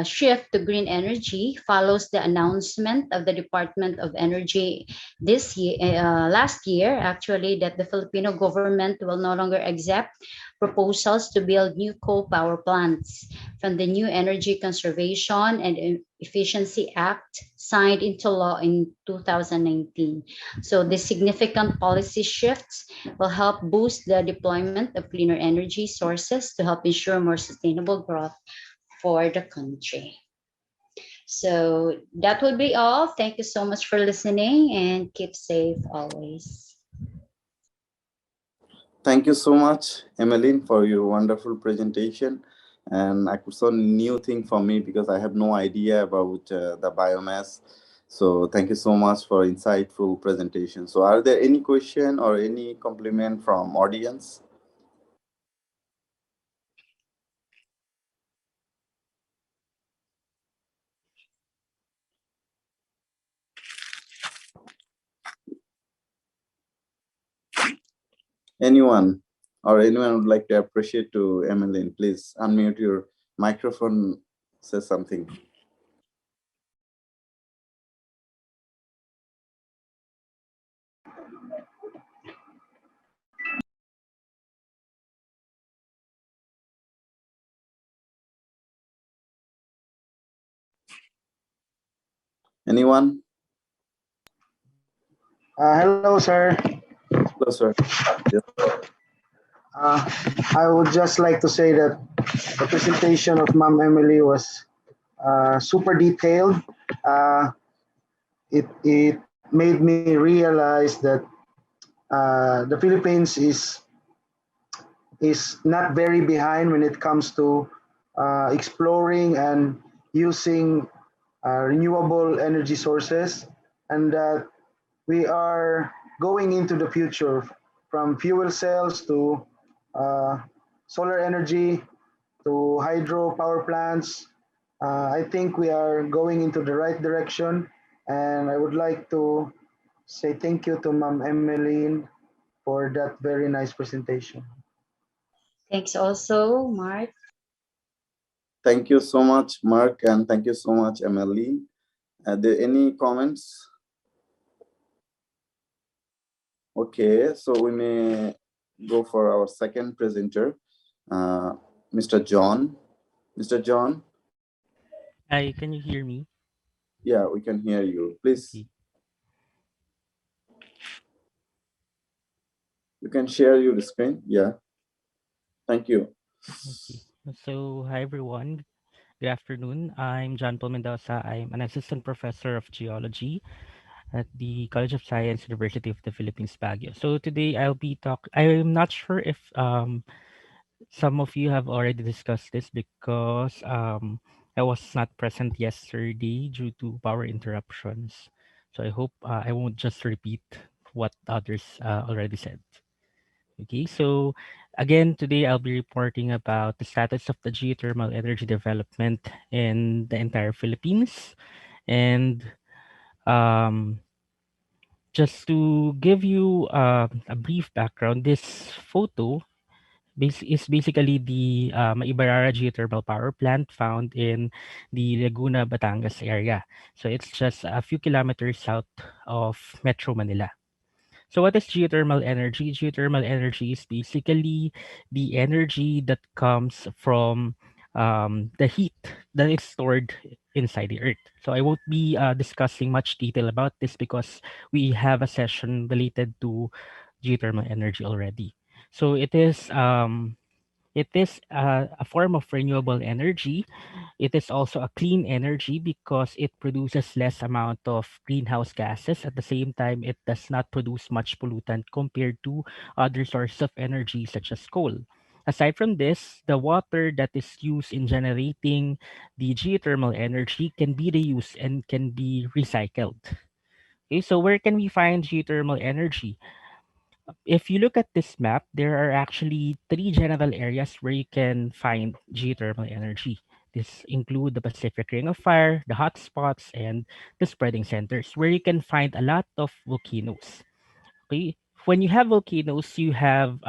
shift to green energy follows the announcement of the Department of Energy this year, last year, actually, that the Filipino government will no longer accept proposals to build new coal power plants from the New Energy Conservation and Efficiency Act signed into law in 2019. So the significant policy shifts will help boost the deployment of cleaner energy sources to help ensure more sustainable growth for the country. So that would be all. Thank you so much for listening and keep safe always. Thank you so much, Emmeline, for your wonderful presentation. And I could saw new thing for me because I have no idea about the biomass. So thank you so much for insightful presentation. So are there any question or any compliment from audience? Anyone or anyone would like to appreciate to Emmeline, please unmute your microphone, say something. Anyone? Hello, sir. Hello, sir. Yes. I would just like to say that the presentation of Ma'am Emily was super detailed. It made me realize that the Philippines is not very behind when it comes to exploring and using renewable energy sources, and that we are going into the future from fuel cells to solar energy to hydro power plants. I think we are going into the right direction, and I would like to say thank you to Ma'am Emmeline for that very nice presentation. Thanks also, Mark. Thank you so much, Mark, and thank you so much, Emmeline. Are there any comments? Okay, so we may go for our second presenter, Mr. John. Mr. John? Hi, can you hear me? Yeah, we can hear you. Please. Okay. You can share your screen. Yeah. Thank you. Okay. So, hi everyone. Good afternoon. I'm John Paul Mendoza. I'm an assistant professor of geology at the College of Science, University of the Philippines, Baguio. So today I'm not sure if some of you have already discussed this because I was not present yesterday due to power interruptions. So I hope I won't just repeat what others already said. Okay, so again, today I'll be reporting about the status of the geothermal energy development in the entire Philippines. And um, just to give you a brief background, this photo is basically the Ibarara geothermal power plant found in the Laguna, Batangas area. So it's just a few kilometers south of Metro Manila. So what is geothermal energy? Geothermal energy is basically the energy that comes from the heat that is stored inside the earth. So I won't be discussing much detail about this because we have a session related to geothermal energy already. So it is a form of renewable energy. It is also a clean energy because it produces less amount of greenhouse gases. At the same time, it does not produce much pollutant compared to other sources of energy such as coal. Aside from this, the water that is used in generating the geothermal energy can be reused and can be recycled. Okay, so where can we find geothermal energy? If you look at this map, there are actually three general areas where you can find geothermal energy. This include the Pacific Ring of Fire, the hotspots, and the spreading centers, where you can find a lot of volcanoes. Okay, when you have volcanoes, you have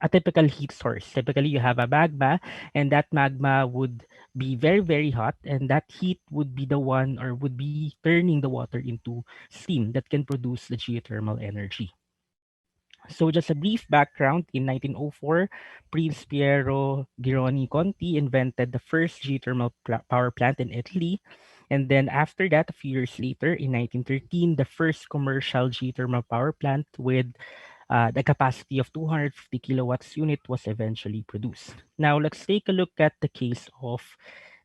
a typical heat source. Typically, you have a magma, and that magma would be very, very hot, and that heat would be the one or would be turning the water into steam that can produce the geothermal energy. So just a brief background, in 1904, Prince Piero Gironi Conti invented the first geothermal power plant in Italy. And then after that, a few years later, in 1913, the first commercial geothermal power plant with the capacity of 250 kilowatts unit was eventually produced. Now let's take a look at the case of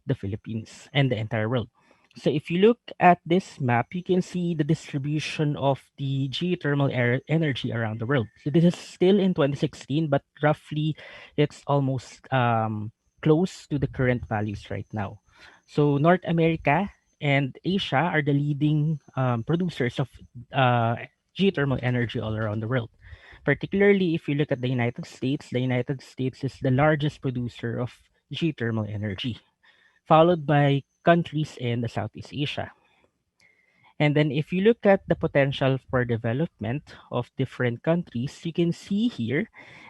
the Philippines and the entire world. So if you look at this map, you can see the distribution of the geothermal energy around the world. So this is still in 2016, but roughly it's almost close to the current values right now. So North America and Asia are the leading producers of geothermal energy all around the world. Particularly if you look at the United States is the largest producer of geothermal energy, followed by countries in the Southeast Asia. And then if you look at the potential for development of different countries, you can see here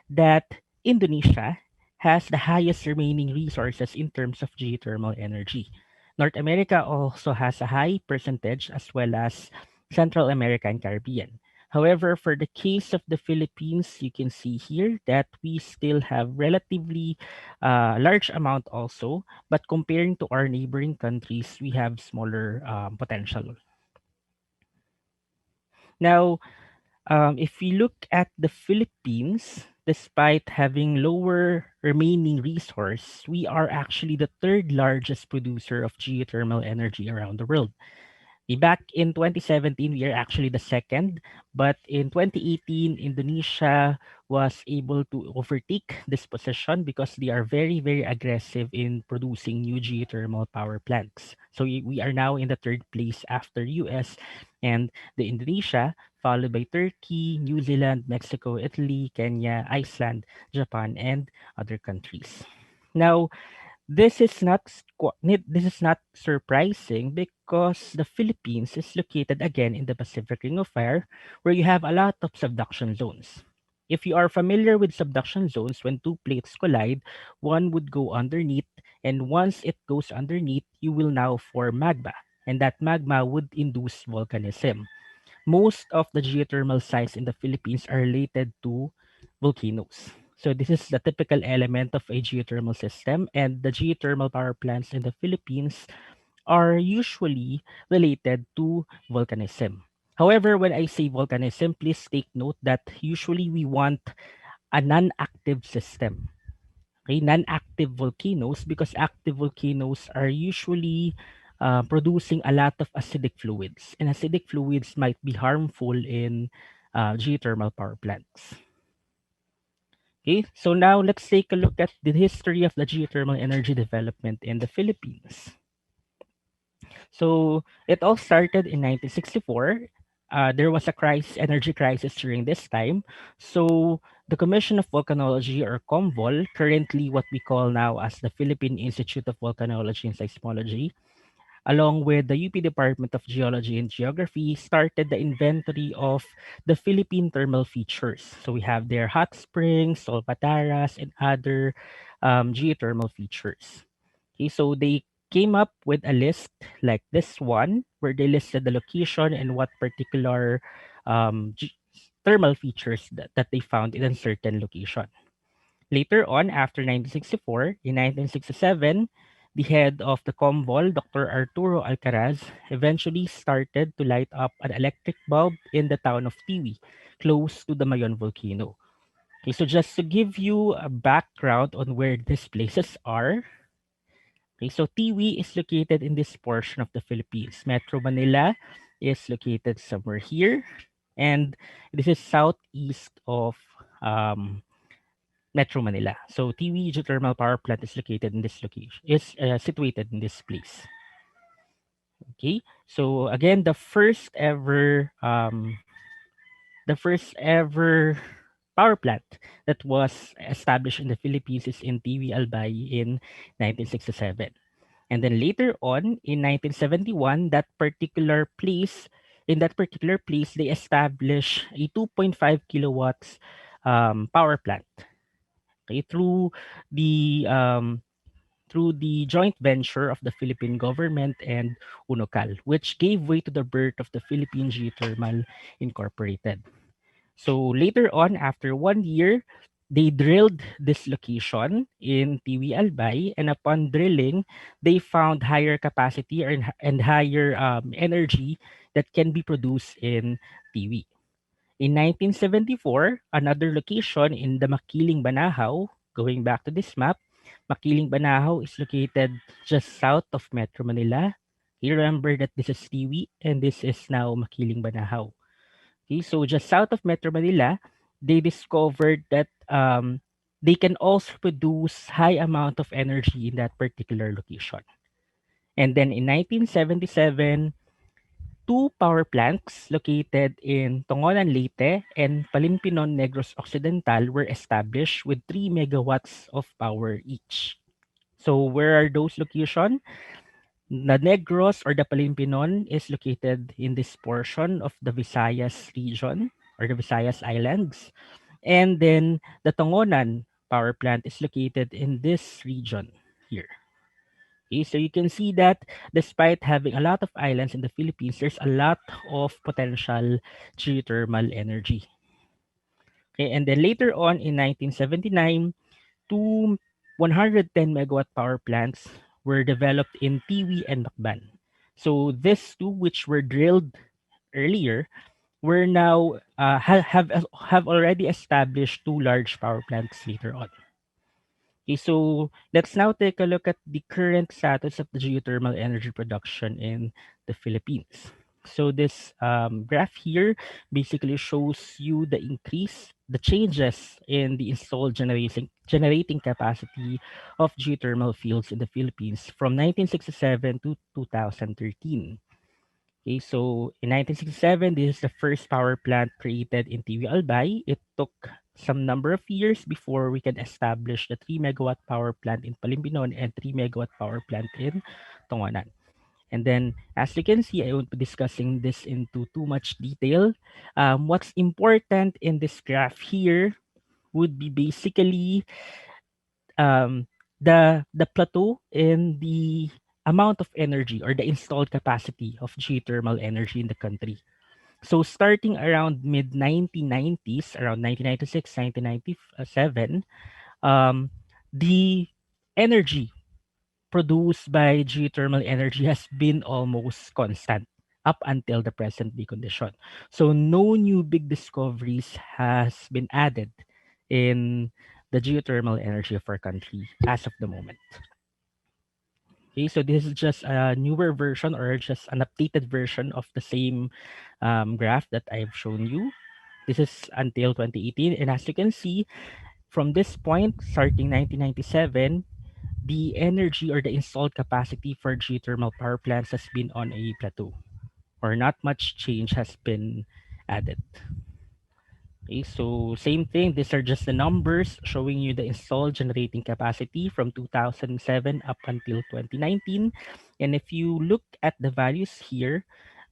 that Indonesia has the highest remaining resources in terms of geothermal energy. North America also has a high percentage, as well as Central America and Caribbean. However, for the case of the Philippines, you can see here that we still have relatively large amount also, but comparing to our neighboring countries, we have smaller potential. Now, if we look at the Philippines, despite having lower remaining resource, we are actually the third largest producer of geothermal energy around the world. Back in 2017, we are actually the second, but in 2018, Indonesia was able to overtake this position because they are very, very aggressive in producing new geothermal power plants. So we are now in the third place after US and the Indonesia, followed by Turkey, New Zealand, Mexico, Italy, Kenya, Iceland, Japan, and other countries. Now, this is not surprising because the Philippines is located again in the Pacific Ring of Fire, where you have a lot of subduction zones. If you are familiar with subduction zones, when two plates collide, one would go underneath, and once it goes underneath, you will now form magma, and that magma would induce volcanism. Most of the geothermal sites in the Philippines are related to volcanoes. So this is the typical element of a geothermal system, and the geothermal power plants in the Philippines are usually related to volcanism. However, when I say volcanism, please take note that usually we want a non-active system. Okay, non-active volcanoes, because active volcanoes are usually producing a lot of acidic fluids, and acidic fluids might be harmful in geothermal power plants. Okay, so now let's take a look at the history of the geothermal energy development in the Philippines. So it all started in 1964. There was a energy crisis during this time. So the Commission of Volcanology, or COMVOL, currently what we call now as the Philippine Institute of Volcanology and Seismology, along with the UP Department of Geology and Geography, started the inventory of the Philippine thermal features. So we have their hot springs, solfataras, and other geothermal features. Okay, so they came up with a list like this one, where they listed the location and what particular thermal features that they found in a certain location. Later on, after 1964, in 1967, the head of the COMVOL, Dr. Arturo Alcaraz, eventually started to light up an electric bulb in the town of Tiwi, close to the Mayon volcano. Okay, so just to give you a background on where these places are, okay, so Tiwi is located in this portion of the Philippines. Metro Manila is located somewhere here, and this is southeast of Metro Manila. So Tiwi Geothermal Power Plant is located in this location. Is situated in this place. Okay. So again, the first ever power plant that was established in the Philippines is in Tiwi Albay in 1967. And then later on in 1971, in that particular place, they established a 2.5 kilowatts power plant. Okay, through the joint venture of the Philippine government and Unocal, which gave way to the birth of the Philippine Geothermal Incorporated. So later on, after 1 year, they drilled this location in Tiwi Albay, and upon drilling, they found higher capacity and higher energy that can be produced in Tiwi. In 1974, another location in the Makiling Banahaw, going back to this map, Makiling Banahaw is located just south of Metro Manila. You remember that this is Tiwi and this is now Makiling Banahaw. Okay, so just south of Metro Manila, they discovered that they can also produce high amount of energy in that particular location. And then in 1977, two power plants located in Tongonan, Leyte and Palimpinon, Negros Occidental were established with 3 megawatts of power each. So where are those locations? The Negros or the Palimpinon is located in this portion of the Visayas region or the Visayas Islands. And then the Tongonan power plant is located in this region here. Okay, so you can see that despite having a lot of islands in the Philippines, there's a lot of potential geothermal energy. Okay, and then later on in 1979, two 110 megawatt power plants were developed in Tiwi and Macban. So these two, which were drilled earlier, were now have already established two large power plants later on. Okay, so let's now take a look at the current status of the geothermal energy production in the Philippines. So this graph here basically shows you the changes in the installed generating capacity of geothermal fields in the Philippines from 1967 to 2013. Okay, so in 1967, this is the first power plant created in TV Albay. It took some number of years before we can establish the 3 megawatt power plant in Palimpinon and 3 megawatt power plant in Tongonan. And then, as you can see, I won't be discussing this into too much detail. What's important in this graph here would be basically the plateau in the amount of energy or the installed capacity of geothermal energy in the country. So starting around mid 1990s, around 1996, 1997, the energy produced by geothermal energy has been almost constant up until the present day condition. So no new big discoveries has been added in the geothermal energy of our country as of the moment. Okay, so this is just a newer version or just an updated version of the same graph that I've shown you. This is until 2018, and as you can see, From this point, starting 1997, the energy or the installed capacity for geothermal power plants has been on a plateau, or not much change has been added. Okay, so same thing. These are just the numbers showing you the installed generating capacity from 2007 up until 2019. And if you look at the values here,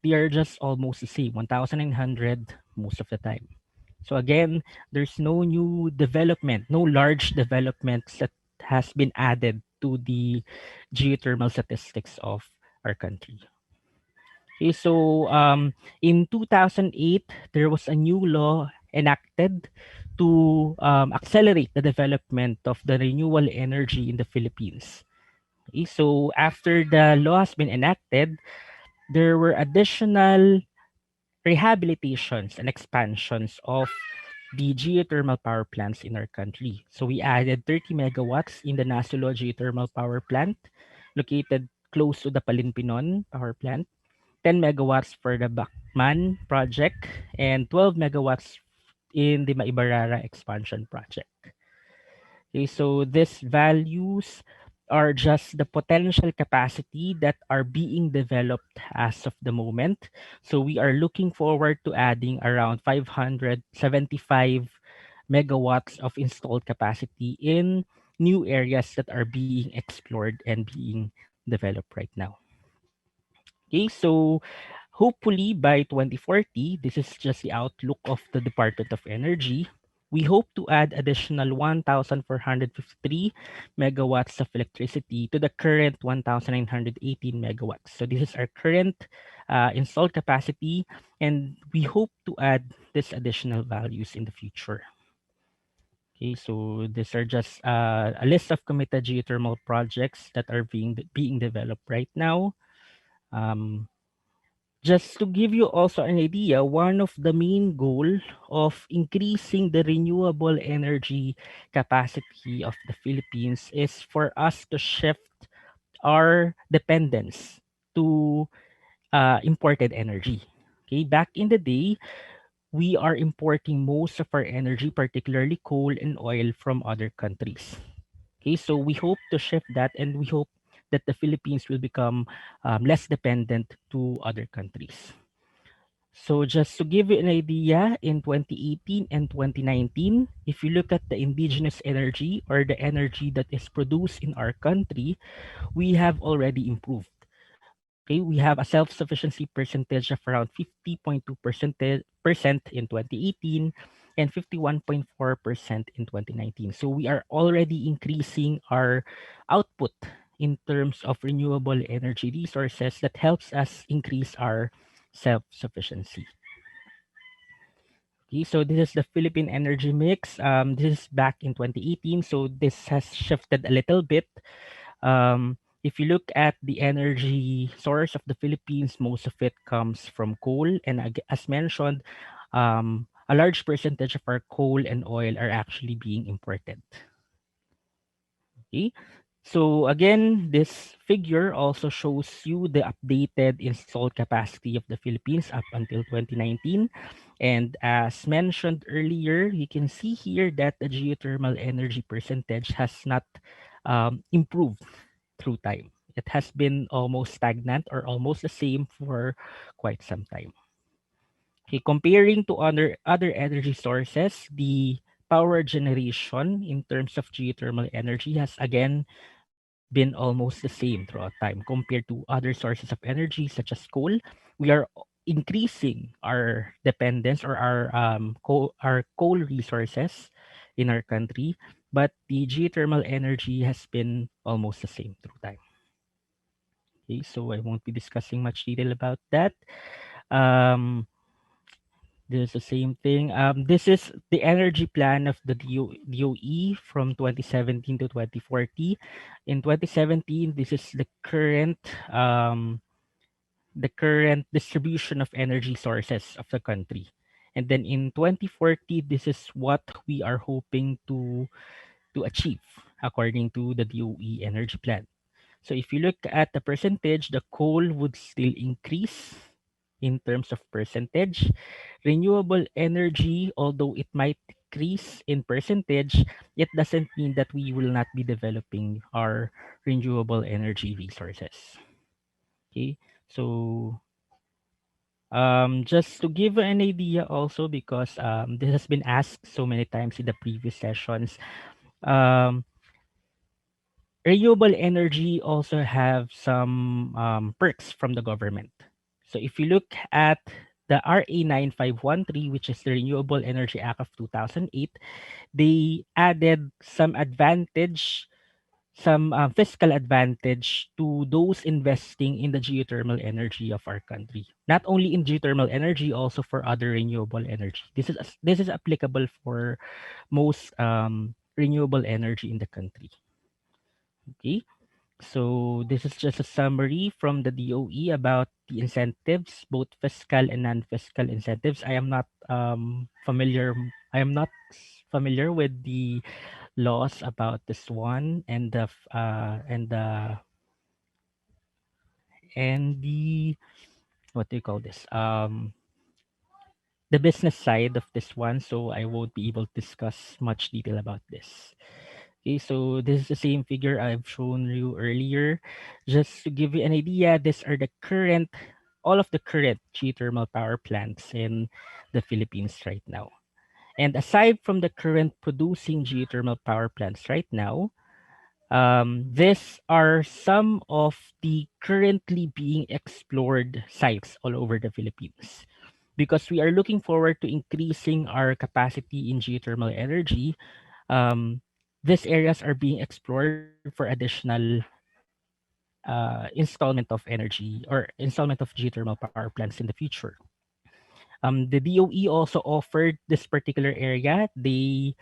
they are just almost the same, 1,900 most of the time. So again, there's no new development, no large developments that has been added to the geothermal statistics of our country. Okay, so in 2008, there was a new law enacted to accelerate the development of the renewable energy in the Philippines. Okay, so after the law has been enacted, there were additional rehabilitations and expansions of the geothermal power plants in our country. So we added 30 megawatts in the Nasulo geothermal power plant located close to the Palinpinon power plant, 10 megawatts for the Bacman project, and 12 megawatts in the Maibarara expansion project. Okay, so these values are just the potential capacity that are being developed as of the moment. So we are looking forward to adding around 575 megawatts of installed capacity in new areas that are being explored and being developed right now. Okay, so hopefully by 2040, this is just the outlook of the Department of Energy. We hope to add additional 1,453 megawatts of electricity to the current 1,918 megawatts. So this is our current installed capacity, and we hope to add this additional values in the future. Okay, so these are just a list of committed geothermal projects that are being developed right now. Just to give you also an idea, one of the main goal of increasing the renewable energy capacity of the Philippines is for us to shift our dependence to imported energy. Okay, back in the day, we are importing most of our energy, particularly coal and oil, from other countries. Okay, so we hope to shift that, and we hope that the Philippines will become less dependent to other countries. So just to give you an idea, in 2018 and 2019, if you look at the indigenous energy or the energy that is produced in our country, we have already improved. Okay, we have a self-sufficiency percentage of around 50.2% in 2018 and 51.4% in 2019. So we are already increasing our output in terms of renewable energy resources that helps us increase our self-sufficiency. Okay, so this is the Philippine energy mix. This is back in 2018, so this has shifted a little bit. If you look at the energy source of the Philippines, most of it comes from coal. And as mentioned, a large percentage of our coal and oil are actually being imported. Okay. So again, this figure also shows you the updated installed capacity of the Philippines up until 2019. And as mentioned earlier, you can see here that the geothermal energy percentage has not improved through time. It has been almost stagnant or almost the same for quite some time. Okay, comparing to other energy sources, the power generation in terms of geothermal energy has again been almost the same throughout time compared to other sources of energy such as coal. We are increasing our dependence or our coal resources in our country, but the geothermal energy has been almost the same through time. Okay, so I won't be discussing much detail about that. This is the same thing. This is the energy plan of the DOE from 2017 to 2040. In 2017, this is the current distribution of energy sources of the country. And then in 2040, this is what we are hoping to achieve according to the DOE energy plan. So if you look at the percentage, the coal would still increase in terms of percentage. Renewable energy, although it might increase in percentage, it doesn't mean that we will not be developing our renewable energy resources. Okay, so just to give an idea also, because this has been asked so many times in the previous sessions, um, renewable energy also have some perks from the government. So if you look at the RA 9513, which is the Renewable Energy Act of 2008, they added some advantage, some fiscal advantage to those investing in the geothermal energy of our country. Not only in geothermal energy, also for other renewable energy. This is applicable for most renewable energy in the country. Okay, so this is just a summary from the DOE about the incentives, both fiscal and non-fiscal incentives. I am not familiar. I am not familiar with the laws about this one and the what do you call this? The business side of this one. So I won't be able to discuss much detail about this. Okay, so this is the same figure I've shown you earlier. Just to give you an idea, these are all of the current geothermal power plants in the Philippines right now. And aside from the current producing geothermal power plants right now, these are some of the currently being explored sites all over the Philippines. Because we are looking forward to increasing our capacity in geothermal energy, um, these areas are being explored for additional installment of energy or installment of geothermal power plants in the future. The DOE also offered this particular area. They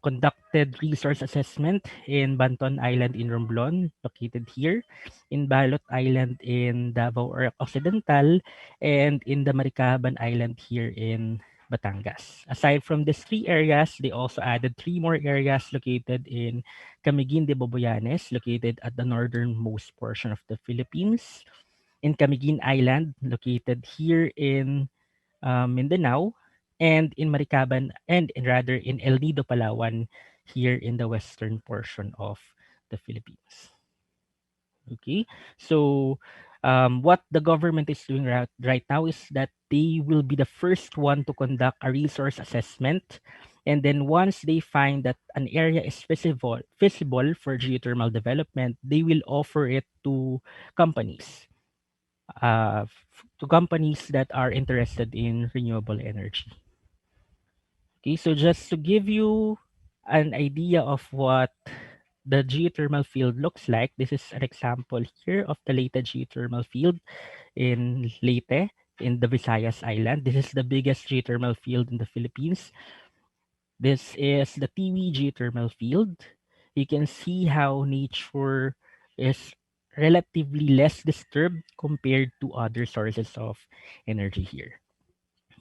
conducted resource assessment in Banton Island in Romblon, located here, in Balot Island in Davao or Occidental, and in the Maricaban Island here in Batangas. Aside from these three areas, they also added three more areas located in Camiguin de Boboyanes, located at the northernmost portion of the Philippines, in Camiguin Island, located here in Mindanao, and in Maricaban, and rather in El Nido, Palawan, here in the western portion of the Philippines. Okay, so what the government is doing right now is that they will be the first one to conduct a resource assessment. And then once they find that an area is feasible for geothermal development, they will offer it to companies, to companies that are interested in renewable energy. Okay, so just to give you an idea of what the geothermal field looks like, this is an example here of the Leyte geothermal field in Leyte, in the Visayas Island. This is the biggest geothermal field in the Philippines. This is the Tiwi geothermal field. You can see how nature is relatively less disturbed compared to other sources of energy here.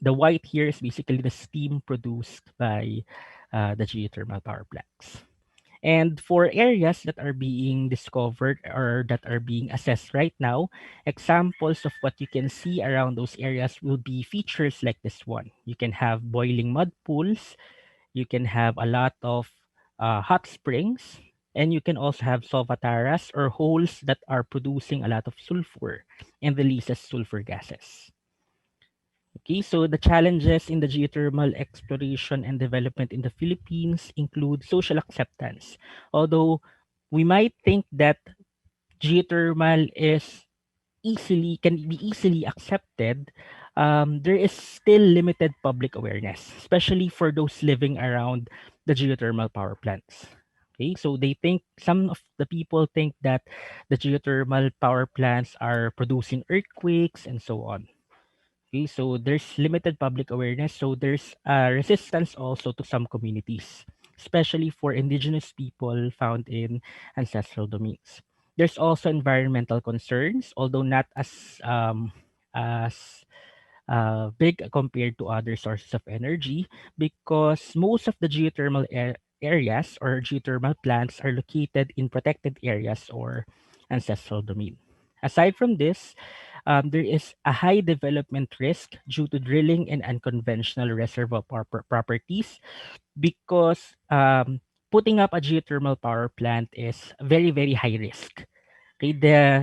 The white here is basically the steam produced by the geothermal power plants. And for areas that are being discovered or that are being assessed right now, examples of what you can see around those areas will be features like this one. You can have boiling mud pools, you can have a lot of hot springs, and you can also have solvataras or holes that are producing a lot of sulfur and releases sulfur gases. Okay, so the challenges in the geothermal exploration and development in the Philippines include social acceptance. Although we might think that geothermal can be easily accepted, there is still limited public awareness, especially for those living around the geothermal power plants. Okay, so some of the people think that the geothermal power plants are producing earthquakes and so on. Okay, so there's limited public awareness. So there's resistance also to some communities, especially for indigenous people found in ancestral domains. There's also environmental concerns, although not as big compared to other sources of energy, because most of the geothermal areas or geothermal plants are located in protected areas or ancestral domain. Aside from this, there is a high development risk due to drilling and unconventional reservoir properties because putting up a geothermal power plant is very, very high risk. Okay,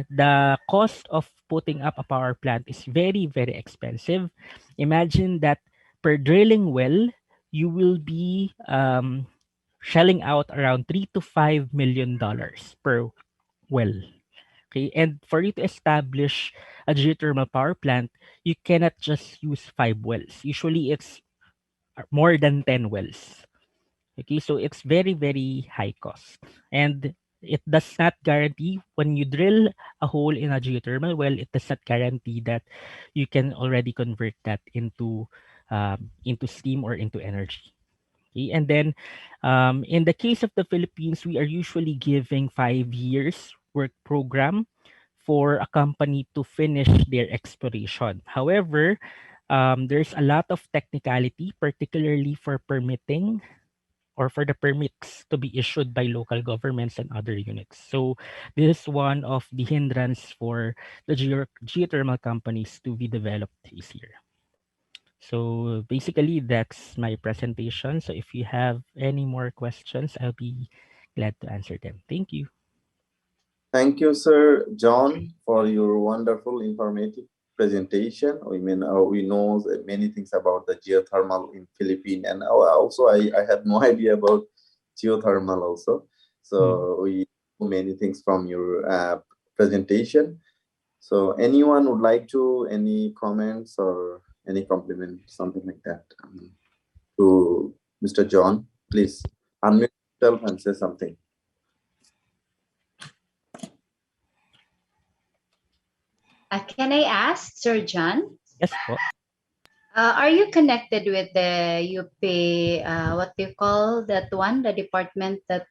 the cost of putting up a power plant is very, very expensive. Imagine that per drilling well, you will be shelling out around $3 to $5 million per well. Okay, and for you to establish a geothermal power plant, you cannot just use 5 wells. Usually, it's more than 10 wells. Okay, so it's very, very high cost. And it does not guarantee when you drill a hole in a geothermal well, it does not guarantee that you can already convert that into steam or into energy. Okay, and then in the case of the Philippines, we are usually giving 5 years work program for a company to finish their exploration. However, there's a lot of technicality, particularly for permitting or for the permits to be issued by local governments and other units. So this is one of the hindrance for the geothermal companies to be developed easier. So basically, that's my presentation. So if you have any more questions, I'll be glad to answer them. Thank you. Thank you, Sir John, for your wonderful informative presentation. We know many things about the geothermal in Philippines, and also I had no idea about geothermal also. So we know many things from your presentation. So anyone would like to any comments or any compliment, something like that, to Mr. John? Please unmute yourself and say something. Can I ask, Sir John? Yes. Are you connected with the UP, what do you call that one, the department that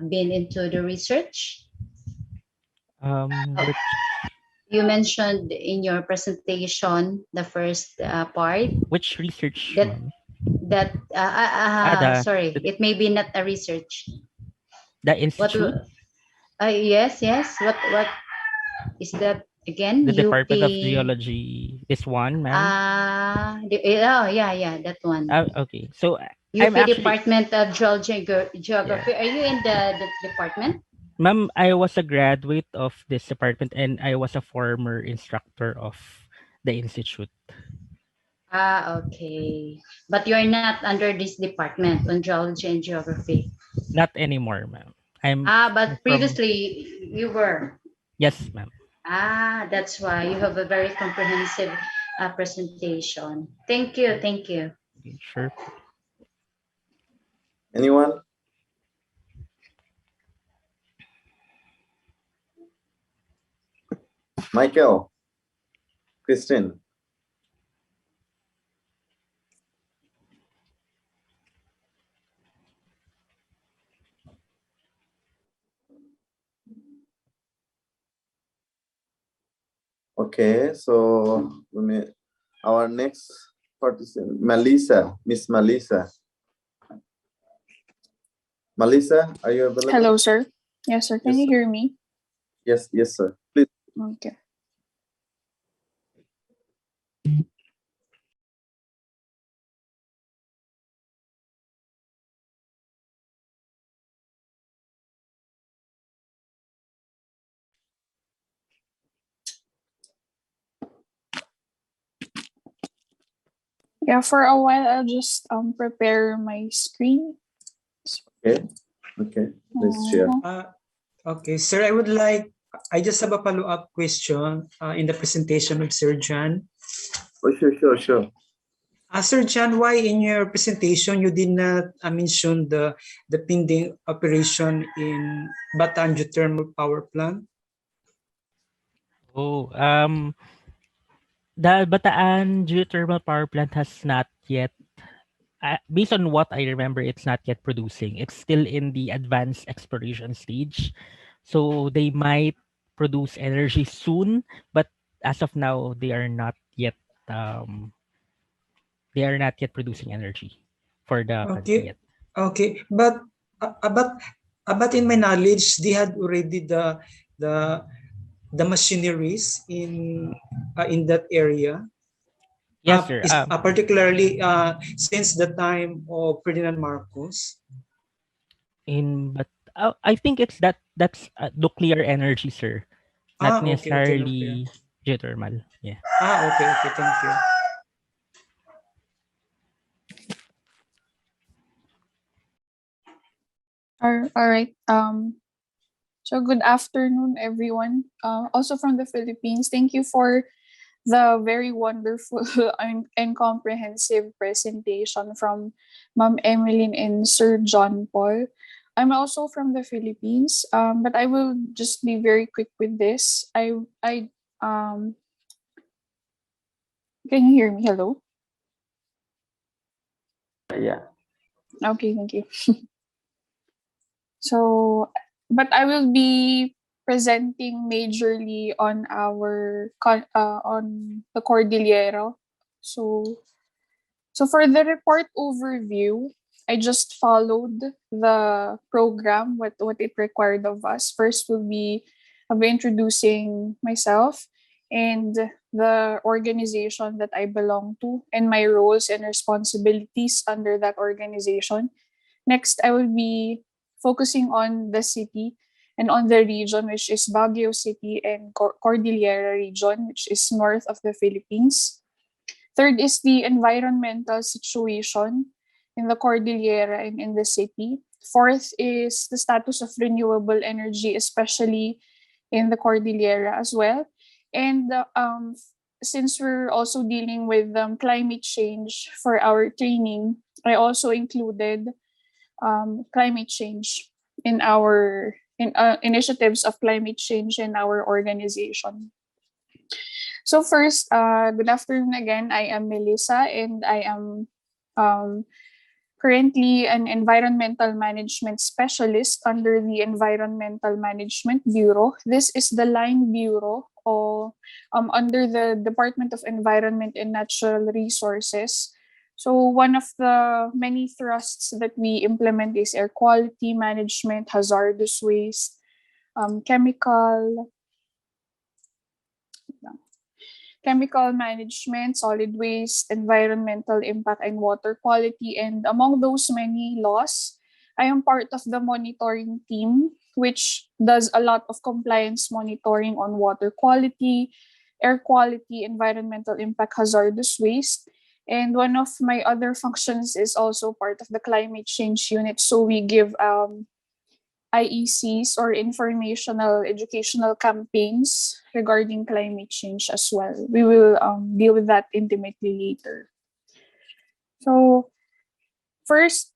been into the research? You mentioned in your presentation, the first part. Which research? Sorry, it may be not a research. The institute? Yes. What is that again? The Department of Geology. This one, ma'am? Yeah, that one. Okay. So UP Department of Geology and Geography. Yeah. Are you in the department? Ma'am, I was a graduate of this department and I was a former instructor of the institute. Okay. But you're not under this department on Geology and Geography? Not anymore, ma'am. But previously you were? Yes, ma'am. That's why you have a very comprehensive presentation. Thank you. Sure. Anyone? Michael, Christine. Okay, so our next participant, Miss Melissa. Melissa, are you available? Hello, sir. Yes, sir. Can you hear me? Yes, sir. Please. Okay. Yeah, for a while I'll just prepare my screen. Okay. Please share. Okay, sir, I just have a follow-up question in the presentation of Sir John. Oh, sure. Sir John, why in your presentation you did not mention the pending operation in Bataan Geothermal Power Plant? The Bataan Geothermal Power Plant has not yet, based on what I remember, it's not yet producing. It's still in the advanced exploration stage. So they might produce energy soon, but as of now, they are not yet producing energy for the okay yet. Okay, but in my knowledge, they had already the the machineries in that area? Yes, sir. Particularly since the time of Ferdinand Marcos. But I think that's nuclear energy, sir. Not Okay, nuclear. necessarily geothermal. Yeah. Okay, thank you. All right. So good afternoon, everyone. Also from the Philippines. Thank you for the very wonderful and comprehensive presentation from Ma'am Emeline and Sir John Paul. I'm also from the Philippines, but I will just be very quick with this. Can you hear me? Hello? Yeah. Okay, thank you. So, but I will be presenting majorly on on the Cordillera. So, for the report overview, I just followed the program, what it required of us. First I'll be introducing myself and the organization that I belong to and my roles and responsibilities under that organization. Next, I will be focusing on the city and on the region, which is Baguio City and Cordillera region, which is north of the Philippines. Third is the environmental situation in the Cordillera and in the city. Fourth is the status of renewable energy, especially in the Cordillera as well. And since we're also dealing with climate change for our training, I also included climate change in our initiatives of climate change in our organization. So first, good afternoon again. I am Melissa, and I am currently an environmental management specialist under the Environmental Management Bureau. This is the line bureau or under the Department of Environment and Natural Resources. So one of the many thrusts that we implement is air quality management, hazardous waste, chemical management, solid waste, environmental impact, and water quality. And among those many laws, I am part of the monitoring team, which does a lot of compliance monitoring on water quality, air quality, environmental impact, hazardous waste. And one of my other functions is also part of the climate change unit. So we give IECs or informational educational campaigns regarding climate change as well. We will deal with that intimately later. So first,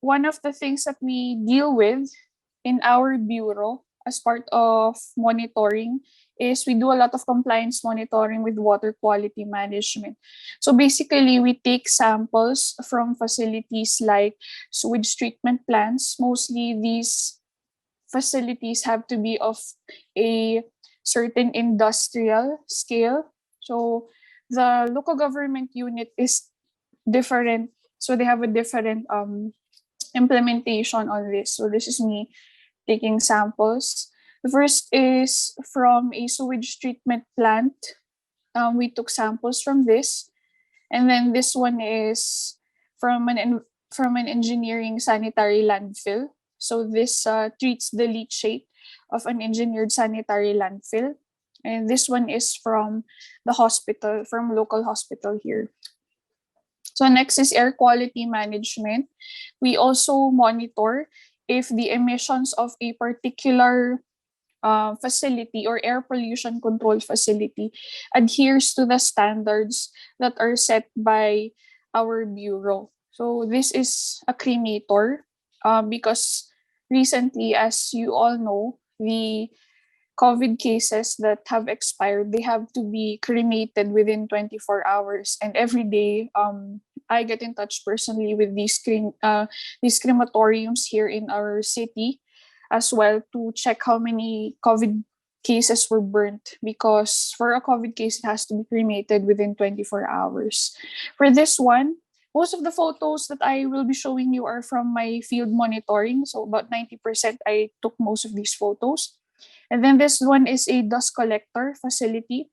one of the things that we deal with in our bureau as part of monitoring is we do a lot of compliance monitoring with water quality management. So basically, we take samples from facilities like sewage treatment plants. Mostly these facilities have to be of a certain industrial scale. So the local government unit is different. So they have a different implementation on this. So this is me taking samples. The first is from a sewage treatment plant. We took samples from this. And then this one is from an engineering sanitary landfill. So this treats the leachate of an engineered sanitary landfill. And this one is from the hospital, from local hospital here. So next is air quality management. We also monitor if the emissions of a particular facility or air pollution control facility adheres to the standards that are set by our bureau. So this is a cremator because recently, as you all know, the COVID cases that have expired, they have to be cremated within 24 hours. And every day, I get in touch personally with these crematoriums here in our city as well to check how many COVID cases were burnt, because for a COVID case, it has to be cremated within 24 hours. For this one, most of the photos that I will be showing you are from my field monitoring. So about 90% I took most of these photos. And then this one is a dust collector facility.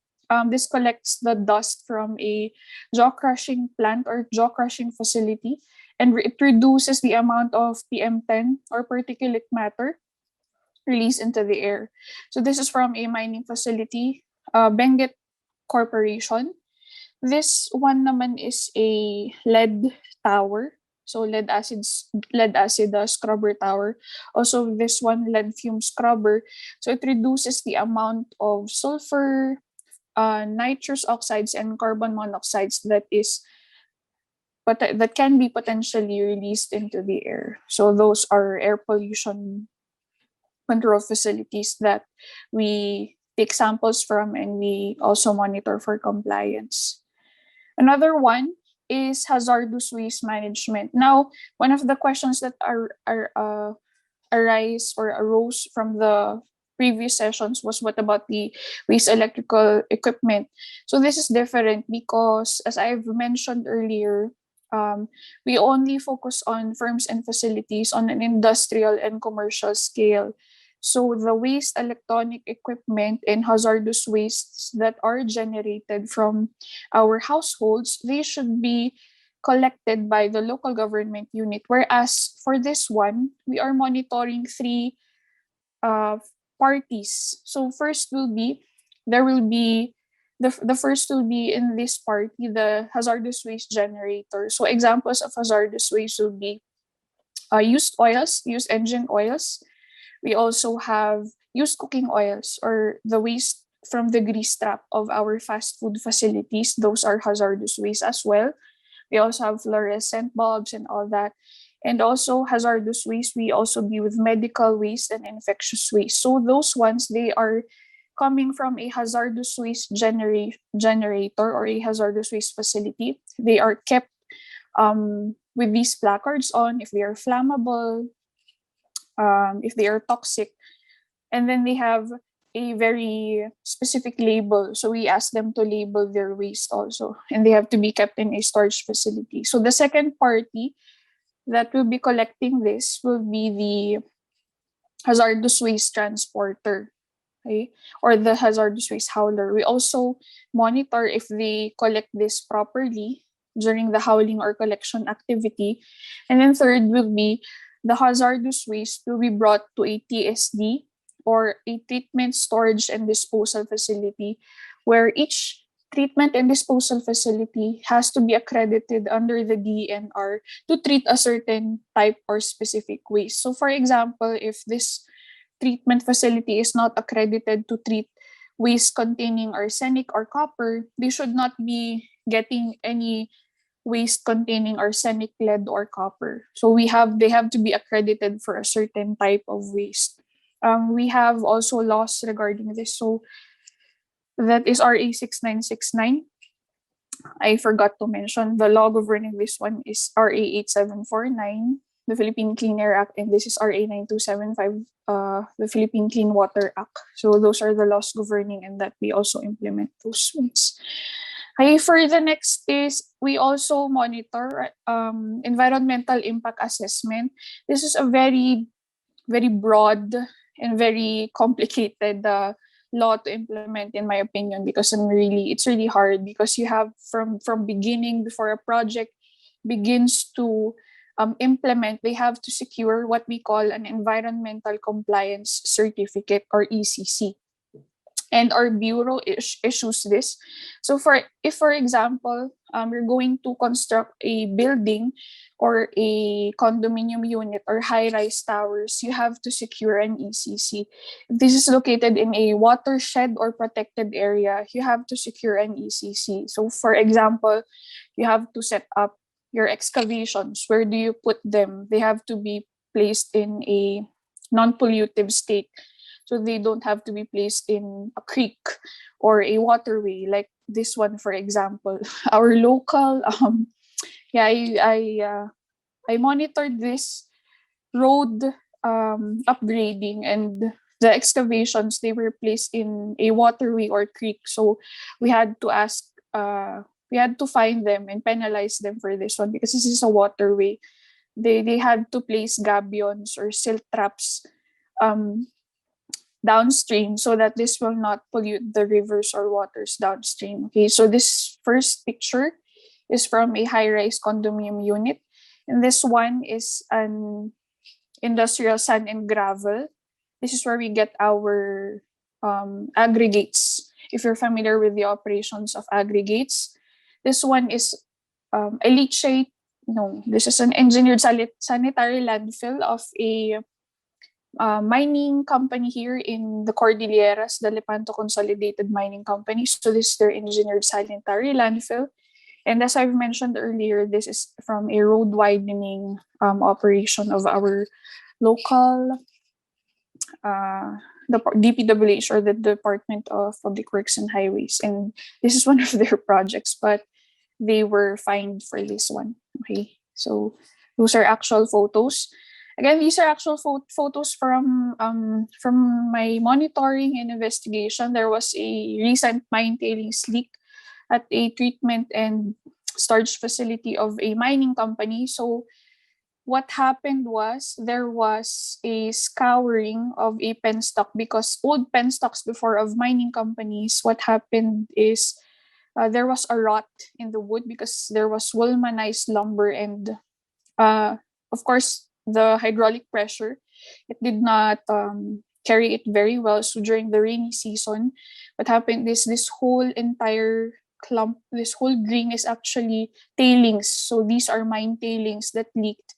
This collects the dust from a jaw crushing plant or jaw crushing facility, and it reduces the amount of PM10 or particulate matter released into the air. So this is from a mining facility, Benguet Corporation. This one naman is a lead tower. So lead acid scrubber tower. Also this one lead fume scrubber. So it reduces the amount of sulfur, nitrous oxides, and carbon monoxides that can be potentially released into the air. So those are air pollution control facilities that we take samples from, and we also monitor for compliance. Another one is hazardous waste management. Now, one of the questions that arose from the previous sessions was, what about the waste electrical equipment? So this is different because, as I've mentioned earlier, we only focus on firms and facilities on an industrial and commercial scale. So the waste electronic equipment and hazardous wastes that are generated from our households, they should be collected by the local government unit. Whereas for this one, we are monitoring three parties. So first will be, the first will be in this party, the hazardous waste generator. So examples of hazardous waste will be used oils, used engine oils. We also have used cooking oils, or the waste from the grease trap of our fast food facilities. Those are hazardous waste as well. We also have fluorescent bulbs and all that. And also hazardous waste, we also deal with medical waste and infectious waste. So those ones, they are coming from a hazardous waste generator or a hazardous waste facility. They are kept with these placards on if they are flammable, if they are toxic, and then they have a very specific label. So we ask them to label their waste also, and they have to be kept in a storage facility. So the second party that will be collecting this will be the hazardous waste transporter, okay, or the hazardous waste hauler. We also monitor if they collect this properly during the hauling or collection activity. And then third will be the hazardous waste will be brought to a TSD, or a treatment, storage, and disposal facility, where each treatment and disposal facility has to be accredited under the DNR to treat a certain type or specific waste. So for example, if this treatment facility is not accredited to treat waste containing arsenic or copper, they should not be getting any waste containing arsenic, lead, or copper. So they have to be accredited for a certain type of waste. We have also laws regarding this. So that is RA 6969. I forgot to mention the law governing this one is RA 8749, the Philippine Clean Air Act, and this is RA 9275, the Philippine Clean Water Act. So those are the laws governing, and that we also implement those ones. Okay, for the next is, we also monitor environmental impact assessment. This is a very, very broad and very complicated law to implement, in my opinion, because it's really hard, because you have from beginning, before a project begins to implement, they have to secure what we call an environmental compliance certificate, or ECC. And our bureau issues this. So for example, you're going to construct a building or a condominium unit or high-rise towers, you have to secure an ECC. If this is located in a watershed or protected area, you have to secure an ECC. So for example, you have to set up your excavations. Where do you put them? They have to be placed in a non-pollutive state. So they don't have to be placed in a creek or a waterway, like this one, for example. Our local, I monitored this road upgrading, and the excavations, they were placed in a waterway or creek. So we had to find them and penalize them for this one, because this is a waterway. They had to place gabions or silt traps downstream so that this will not pollute the rivers or waters downstream. Okay, so this first picture is from a high-rise condominium unit, and this one is an industrial sand and gravel. This is where we get our aggregates. If you're familiar with the operations of aggregates, this one is a leachate. No, this is an engineered sanitary landfill of a mining company here in the Cordilleras, the Lepanto Consolidated Mining Company. So this is their engineered sanitary landfill. And as I've mentioned earlier, this is from a road widening operation of our local the DPWH, or the Department of Public Works and Highways. And this is one of their projects, but they were fined for this one. Okay, so those are actual photos. Again, these are actual photos from my monitoring and investigation. There was a recent mine tailings leak at a treatment and storage facility of a mining company. So what happened was there was a scouring of a penstock, because old penstocks before of mining companies, what happened is there was a rot in the wood because there was Woolmanized lumber, and of course the hydraulic pressure, it did not carry it very well. So during the rainy season, what happened is this whole entire clump, this whole green is actually tailings. So these are mine tailings that leaked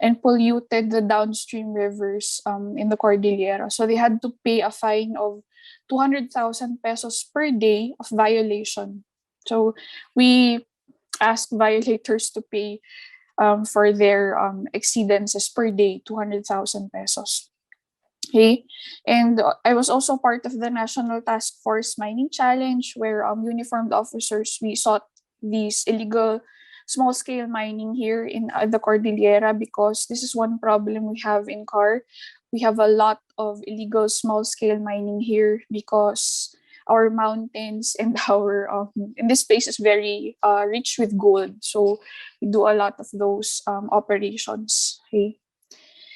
and polluted the downstream rivers in the Cordillera. So they had to pay a fine of 200,000 pesos per day of violation. So we asked violators to pay for their exceedances per day, 200,000 pesos. Okay, and I was also part of the National Task Force Mining Challenge, where uniformed officers, we sought these illegal small-scale mining here in the Cordillera, because this is one problem we have in CAR. We have a lot of illegal small-scale mining here because our mountains and our and this place is very rich with gold. So we do a lot of those operations. Okay.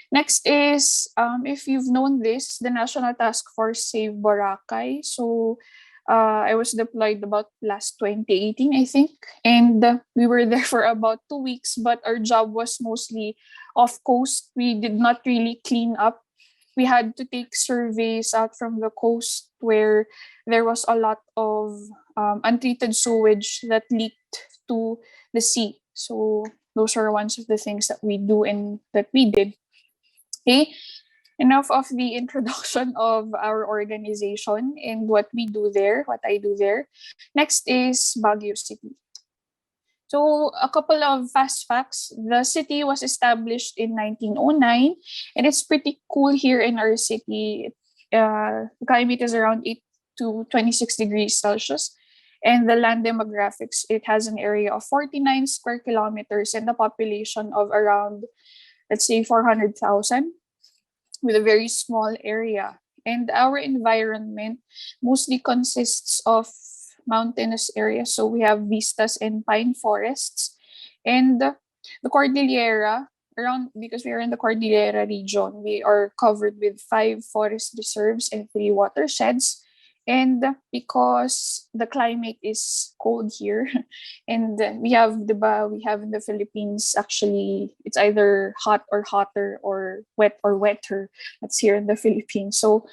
Next is, if you've known this, the National Task Force Save Boracay. So I was deployed about last 2018, I think. And we were there for about 2 weeks, but our job was mostly off coast. We did not really clean up. We had to take surveys out from the coast where there was a lot of untreated sewage that leaked to the sea. So those are ones of the things that we do and that we did. Okay, enough of the introduction of our organization and what we do there, what I do there. Next is Baguio City. So a couple of fast facts. The city was established in 1909, and it's pretty cool here in our city. The climate is around 8 to 26 degrees Celsius. And the land demographics, it has an area of 49 square kilometers and a population of around, let's say, 400,000, with a very small area. And our environment mostly consists of mountainous areas. So we have vistas and pine forests. And the Cordillera, because we are in the Cordillera region, we are covered with 5 forest reserves and 3 watersheds. And because the climate is cold here, and we have in the Philippines, actually, it's either hot or hotter or wetter. That's here in the Philippines. So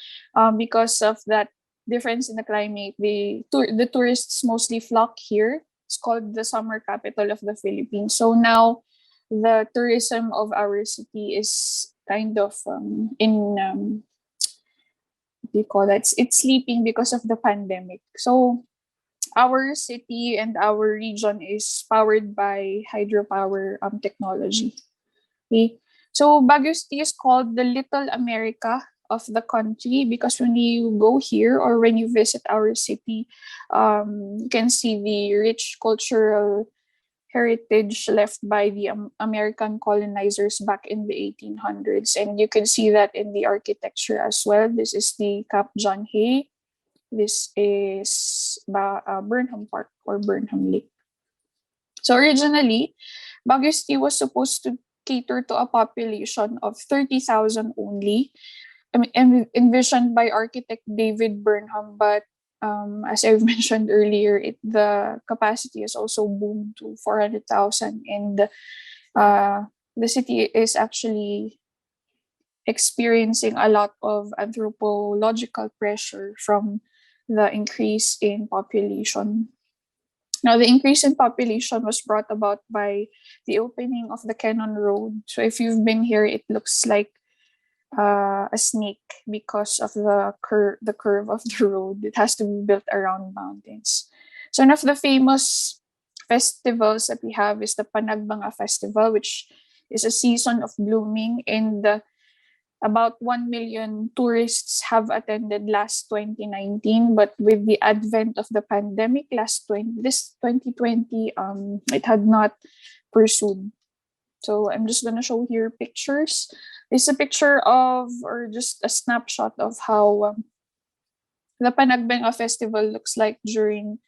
because of that difference in the climate, the tourists mostly flock here. It's called the summer capital of the Philippines. So now the tourism of our city is kind of it's sleeping because of the pandemic. So our city and our region is powered by hydropower technology. Okay. So Baguio City is called the Little America of the country because when you go here or when you visit our city, you can see the rich cultural heritage left by the American colonizers back in the 1800s. And you can see that in the architecture as well. This is the Cap John Hay. This is Burnham Park or Burnham Lake. So originally, Baguio City was supposed to cater to a population of 30,000 only. envisioned by architect David Burnham, but as I've mentioned earlier, the capacity has also boomed to 400,000, and the city is actually experiencing a lot of anthropological pressure from the increase in population. Now, the increase in population was brought about by the opening of the Cannon Road. So if you've been here, it looks like a snake because of the curve of the road. It has to be built around mountains. So one of the famous festivals that we have is the Panagbanga Festival, which is a season of blooming, and about 1 million tourists have attended last 2019, but with the advent of the pandemic this 2020, it had not pursued. So I'm just gonna show here pictures. This is a picture of, or just a snapshot of how the Panagbanga Festival looks like during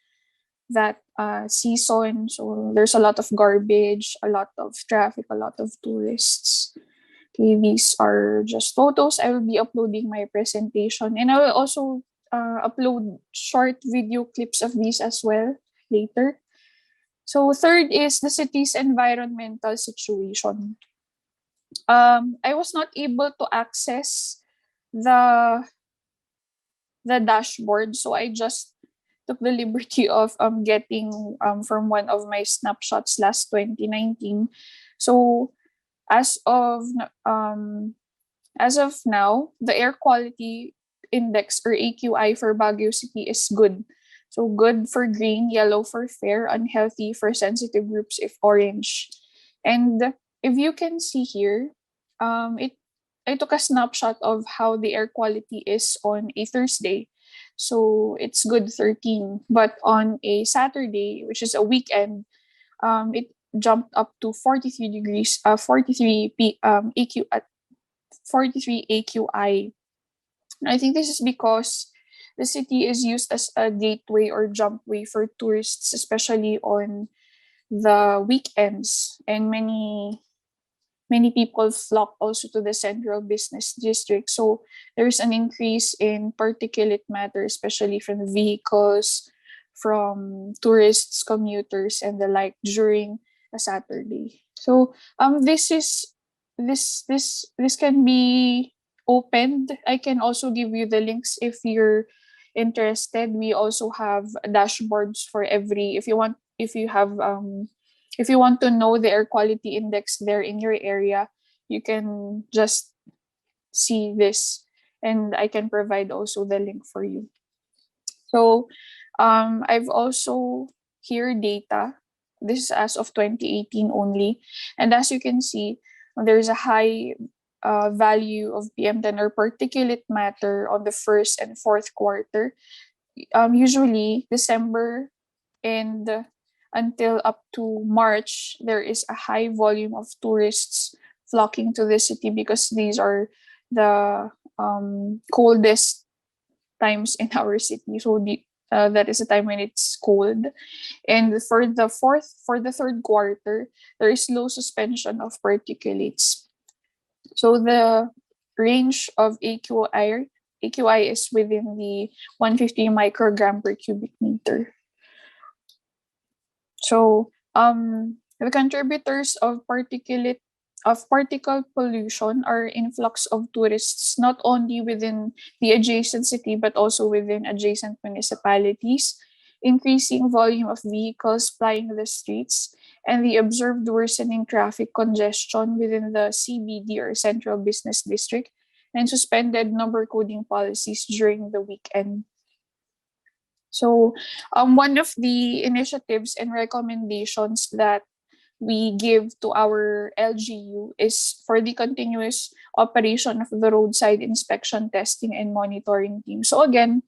that season. So there's a lot of garbage, a lot of traffic, a lot of tourists. Okay, these are just photos. I will be uploading my presentation, and I will also upload short video clips of these as well later. So third is the city's environmental situation. I was not able to access the dashboard, so I just took the liberty of getting from one of my snapshots last 2019. So as of now, the air quality index, or AQI, for Baguio City is good. So good for green, yellow for fair, unhealthy for sensitive groups if orange. And if you can see here, I took a snapshot of how the air quality is on a Thursday. So it's good 13, but on a Saturday, which is a weekend, it jumped up to 43 degrees, 43 AQI. I think this is because the city is used as a gateway or jumpway for tourists, especially on the weekends, and many people flock also to the central business district. So there's an increase in particulate matter, especially from vehicles, from tourists, commuters, and the like during a Saturday. So this can be opened. I can also give you the links if you're interested. We also have dashboards for if you want to know the air quality index there in your area, you can just see this, and I can provide also the link for you. So I've also here data. This is as of 2018 only, and as you can see, there's a high value of PM10 or particulate matter on the first and fourth quarter. Usually December and until up to March, there is a high volume of tourists flocking to the city because these are the coldest times in our city. So that is a time when it's cold. And for the third quarter, there is low suspension of particulates. So the range of AQI is within the 150 microgram per cubic meter. So the contributors of particle pollution are influx of tourists, not only within the adjacent city but also within adjacent municipalities, increasing volume of vehicles plying the streets, and the observed worsening traffic congestion within the CBD or Central Business District, and suspended number coding policies during the weekend. So one of the initiatives and recommendations that we give to our LGU is for the continuous operation of the roadside inspection, testing, and monitoring team. So again,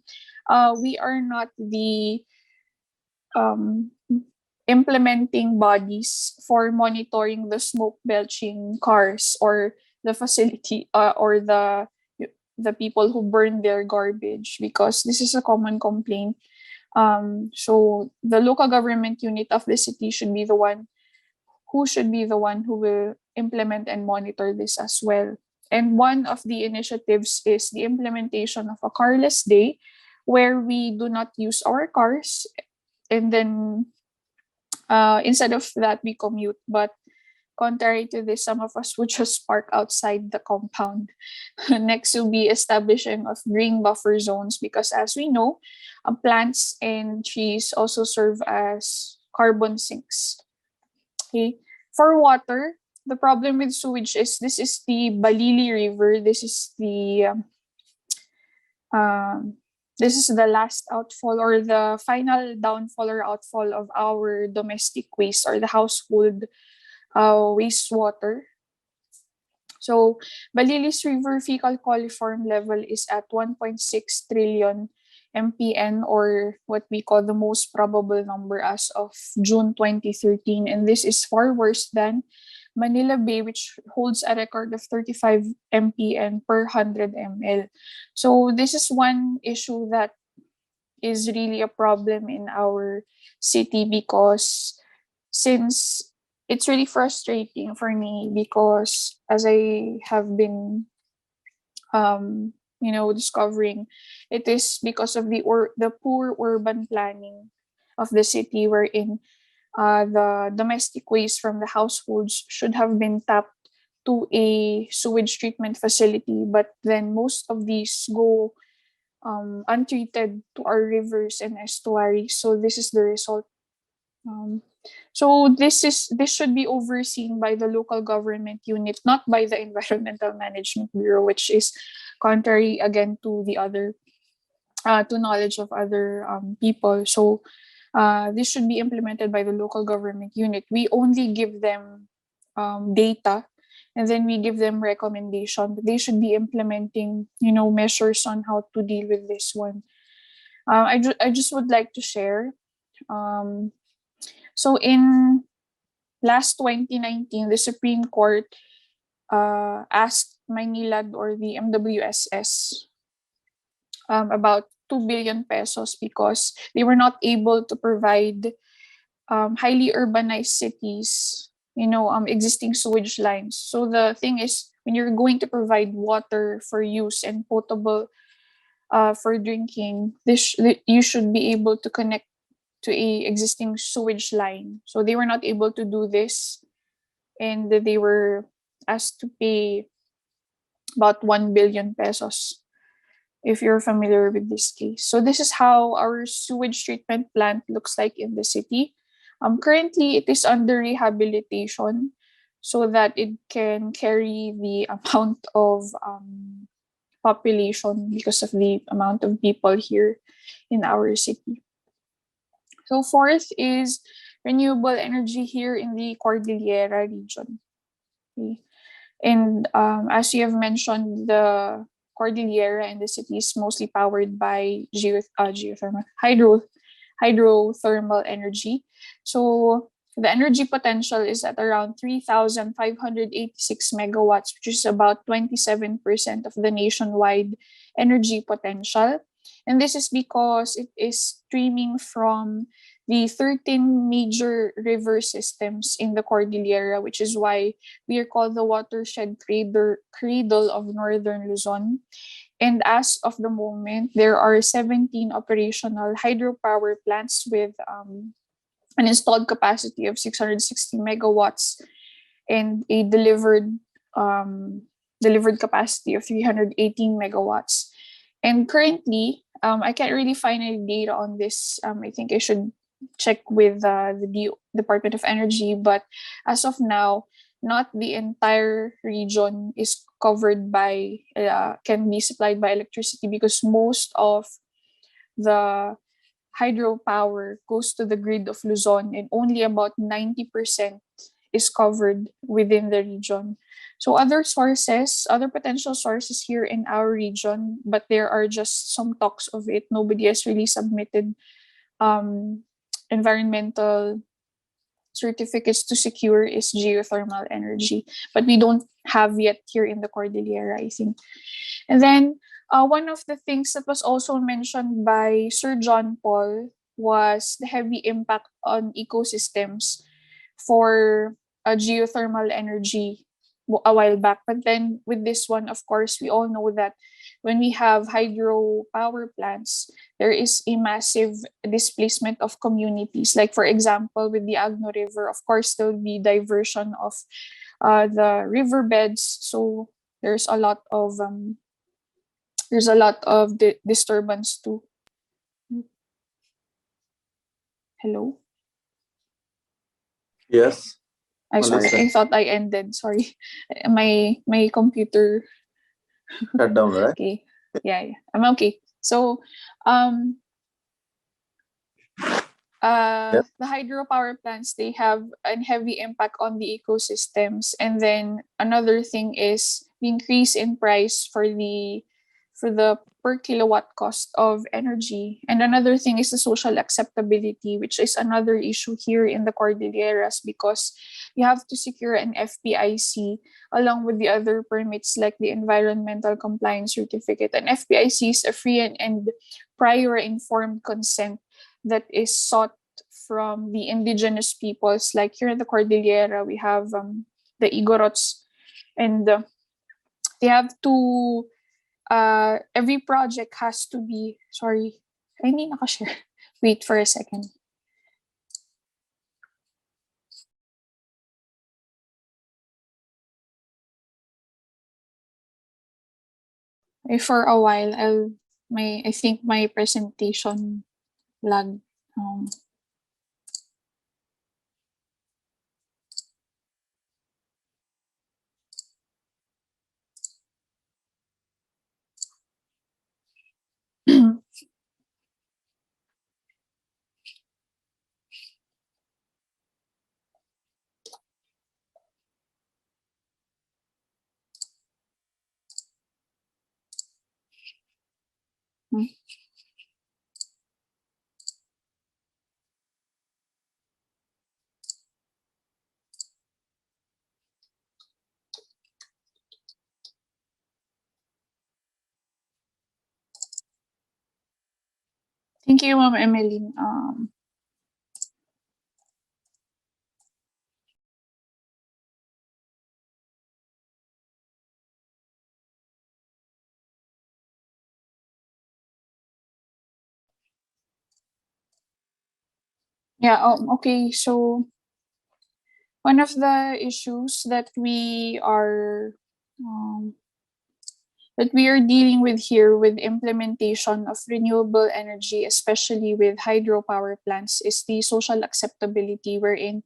we are not the implementing bodies for monitoring the smoke belching cars or the facility or the people who burn their garbage, because this is a common complaint. So the local government unit of the city should be the one who will implement and monitor this as well. And one of the initiatives is the implementation of a carless day, where we do not use our cars, and then instead of that we commute. But contrary to this, some of us would just park outside the compound. Next will be establishing of green buffer zones, because as we know, plants and trees also serve as carbon sinks. Okay. For water, the problem with sewage is this is the Balili River. This is the last outfall, or the final downfall or outfall of our domestic waste, or the household wastewater. So Balili's river fecal coliform level is at 1.6 trillion MPN, or what we call the most probable number as of June 2013. And this is far worse than Manila Bay, which holds a record of 35 MPN per 100 ml. So this is one issue that is really a problem in our city, because since it's really frustrating for me, because as I have been discovering, it is because of the poor urban planning of the city, wherein the domestic waste from the households should have been tapped to a sewage treatment facility, but then most of these go untreated to our rivers and estuaries. So this is the result. So this should be overseen by the local government unit, not by the Environmental Management Bureau, which is contrary again to the other to knowledge of other people. So this should be implemented by the local government unit. We only give them data, and then we give them recommendation. But they should be implementing, measures on how to deal with this one. I just would like to share. So in last 2019, the Supreme Court asked Maynilad, or the MWSS, about 2 billion pesos, because they were not able to provide highly urbanized cities, existing sewage lines. So the thing is, when you're going to provide water for use and potable for drinking, you should be able to connect to a existing sewage line. So they were not able to do this, and they were asked to pay about 1 billion pesos, if you're familiar with this case. So this is how our sewage treatment plant looks like in the city. Currently, it is under rehabilitation so that it can carry the amount of population, because of the amount of people here in our city. So fourth is renewable energy here in the Cordillera region. Okay. And as you have mentioned, the Cordillera and the city is mostly powered by hydrothermal energy. So the energy potential is at around 3,586 megawatts, which is about 27% of the nationwide energy potential. And this is because it is streaming from the 13 major river systems in the Cordillera, which is why we are called the watershed cradle of Northern Luzon. And as of the moment, there are 17 operational hydropower plants with an installed capacity of 660 megawatts and a delivered capacity of 318 megawatts. And currently, I can't really find any data on this. I think I should check with the Department of Energy, but as of now, not the entire region is covered by, can be supplied by electricity, because most of the hydropower goes to the grid of Luzon, and only about 90% is covered within the region. So other potential sources here in our region, but there are just some talks of it. Nobody has really submitted environmental certificates to secure is geothermal energy, but we don't have yet here in the Cordillera, I think. And then one of the things that was also mentioned by Sir John Paul was the heavy impact on ecosystems for geothermal energy a while back. But then with this one, of course, we all know that when we have hydro power plants, there is a massive displacement of communities. Like for example, with the Agno River, of course, there will be diversion of the riverbeds. So there's a lot of disturbance too. Hello. Yes. I sorry, Melissa. I thought I ended. Sorry, my computer. Shut down, right? Okay, yeah, I'm okay. So, Yes. the hydropower plants, they have a heavy impact on the ecosystems, and then another thing is the increase in price for the per kilowatt cost of energy. And another thing is the social acceptability, which is another issue here in the Cordilleras, because you have to secure an FPIC along with the other permits like the environmental compliance certificate. And FPIC is a free and prior informed consent that is sought from the indigenous peoples. Like here in the Cordillera, we have the Igorots, and they have to every project has to be, sorry, I need nakashare. Wait for a second. For a while, I think my presentation lagged. Thank you, Ma'am Emeline. Yeah, okay. So one of the issues that we are dealing with here with implementation of renewable energy, especially with hydropower plants, is the social acceptability, wherein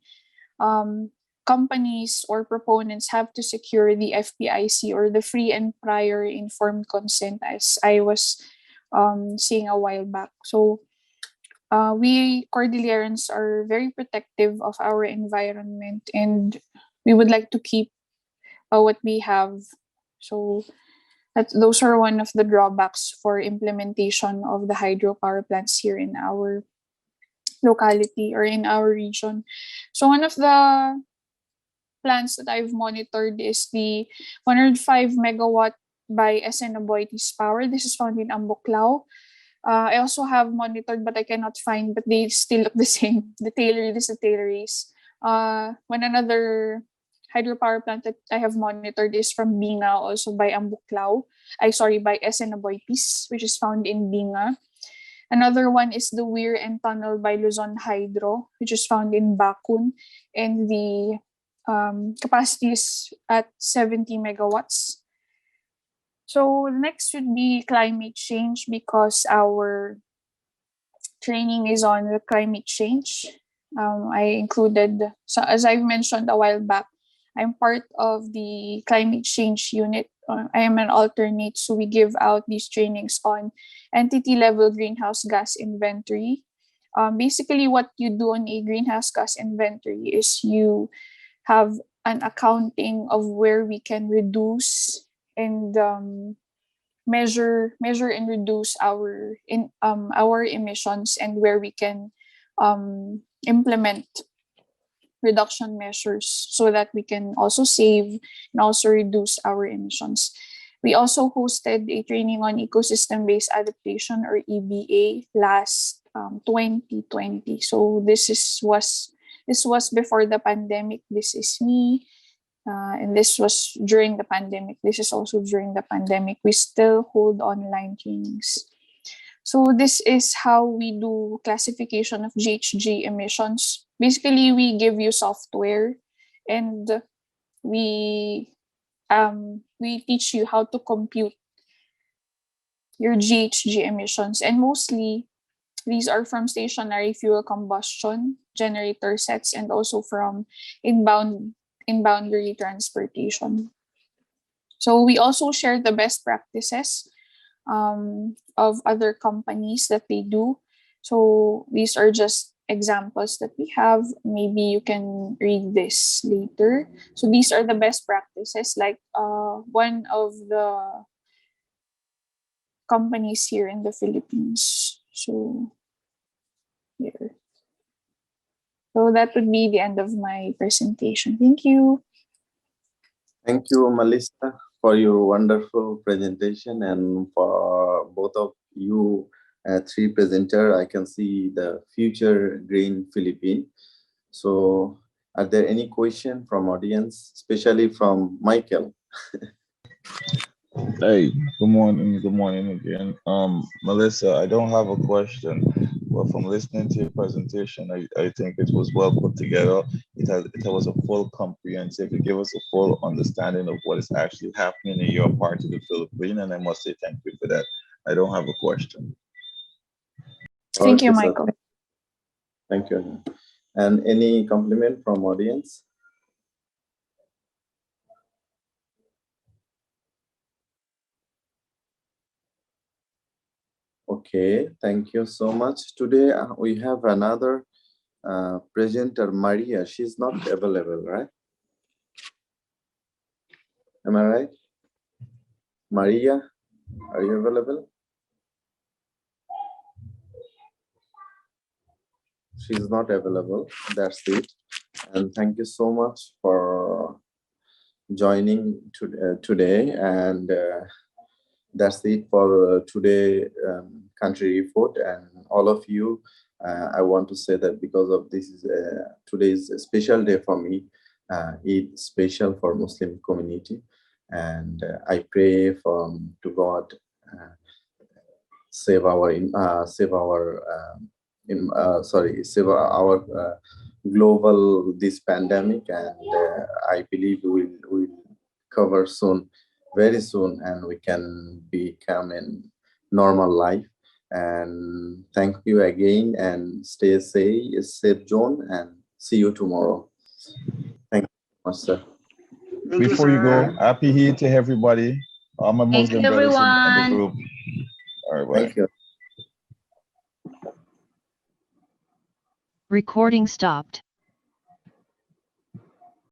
companies or proponents have to secure the FPIC, or the free and prior informed consent, as I was saying a while back. So we Cordillerans are very protective of our environment, and we would like to keep what we have. So those are one of the drawbacks for implementation of the hydropower plants here in our locality or in our region. So one of the plants that I've monitored is the 105 megawatt by SN Aboitiz Power. This is found in Ambuklao. I also have monitored, but I cannot find, but they still look the same. The tailories. When another hydropower plant that I have monitored is from Binga, also by Ambuklao. By SN Aboitiz, which is found in Binga. Another one is the Weir and Tunnel by Luzon Hydro, which is found in Bakun, and the capacity is at 70 megawatts. So next would be climate change, because our training is on the climate change. I included, so as I've mentioned a while back, I'm part of the climate change unit. I am an alternate, so we give out these trainings on entity level greenhouse gas inventory. Basically, what you do on a greenhouse gas inventory is you have an accounting of where we can reduce and measure and reduce our emissions, and where we can implement reduction measures so that we can also save and also reduce our emissions. We also hosted a training on ecosystem-based adaptation, or EBA, last 2020. So this was before the pandemic. This is me. And this was during the pandemic. This is also during the pandemic. We still hold online trainings. So this is how we do classification of GHG emissions. Basically, we give you software and we teach you how to compute your GHG emissions. And mostly, these are from stationary fuel combustion generator sets and also from in-boundary transportation. So we also share the best practices of other companies that they do. So these are just examples that we have. Maybe you can read this later. So these are the best practices, like one of the companies here in the Philippines. So here. So that would be the end of my presentation. Thank you. Thank you, Melissa, for your wonderful presentation, and for both of you three presenter. I can see the future green Philippine. So are there any question from audience, especially from Michael? Hey, good morning. Good morning again. Melissa, I don't have a question, but from listening to your presentation, I think it was well put together. It was a full comprehensive. It gave us a full understanding of what is actually happening in your part of the Philippines, and I must say thank you for that. I don't have a question. Thank you, Okay, sir. Michael. Thank you. And any compliment from audience? Okay, thank you so much. Today we have another presenter, Maria. She's not available, right? Am I right? Maria, are you available? She's not available. That's it. And thank you so much for joining today. And that's it for today country report. And all of you, I want to say that because of this is today's a special day for me. It's special for Muslim community, and I pray to God save our global this pandemic, and I believe we'll cover soon, very soon, and we can become in normal life. And thank you again, and stay safe, John, and see you tomorrow. Thank you, Master. Before you go, happy Eid to everybody. All my Thank Muslim you, brothers in the everyone. group. All right, bye. Thank you. Recording stopped.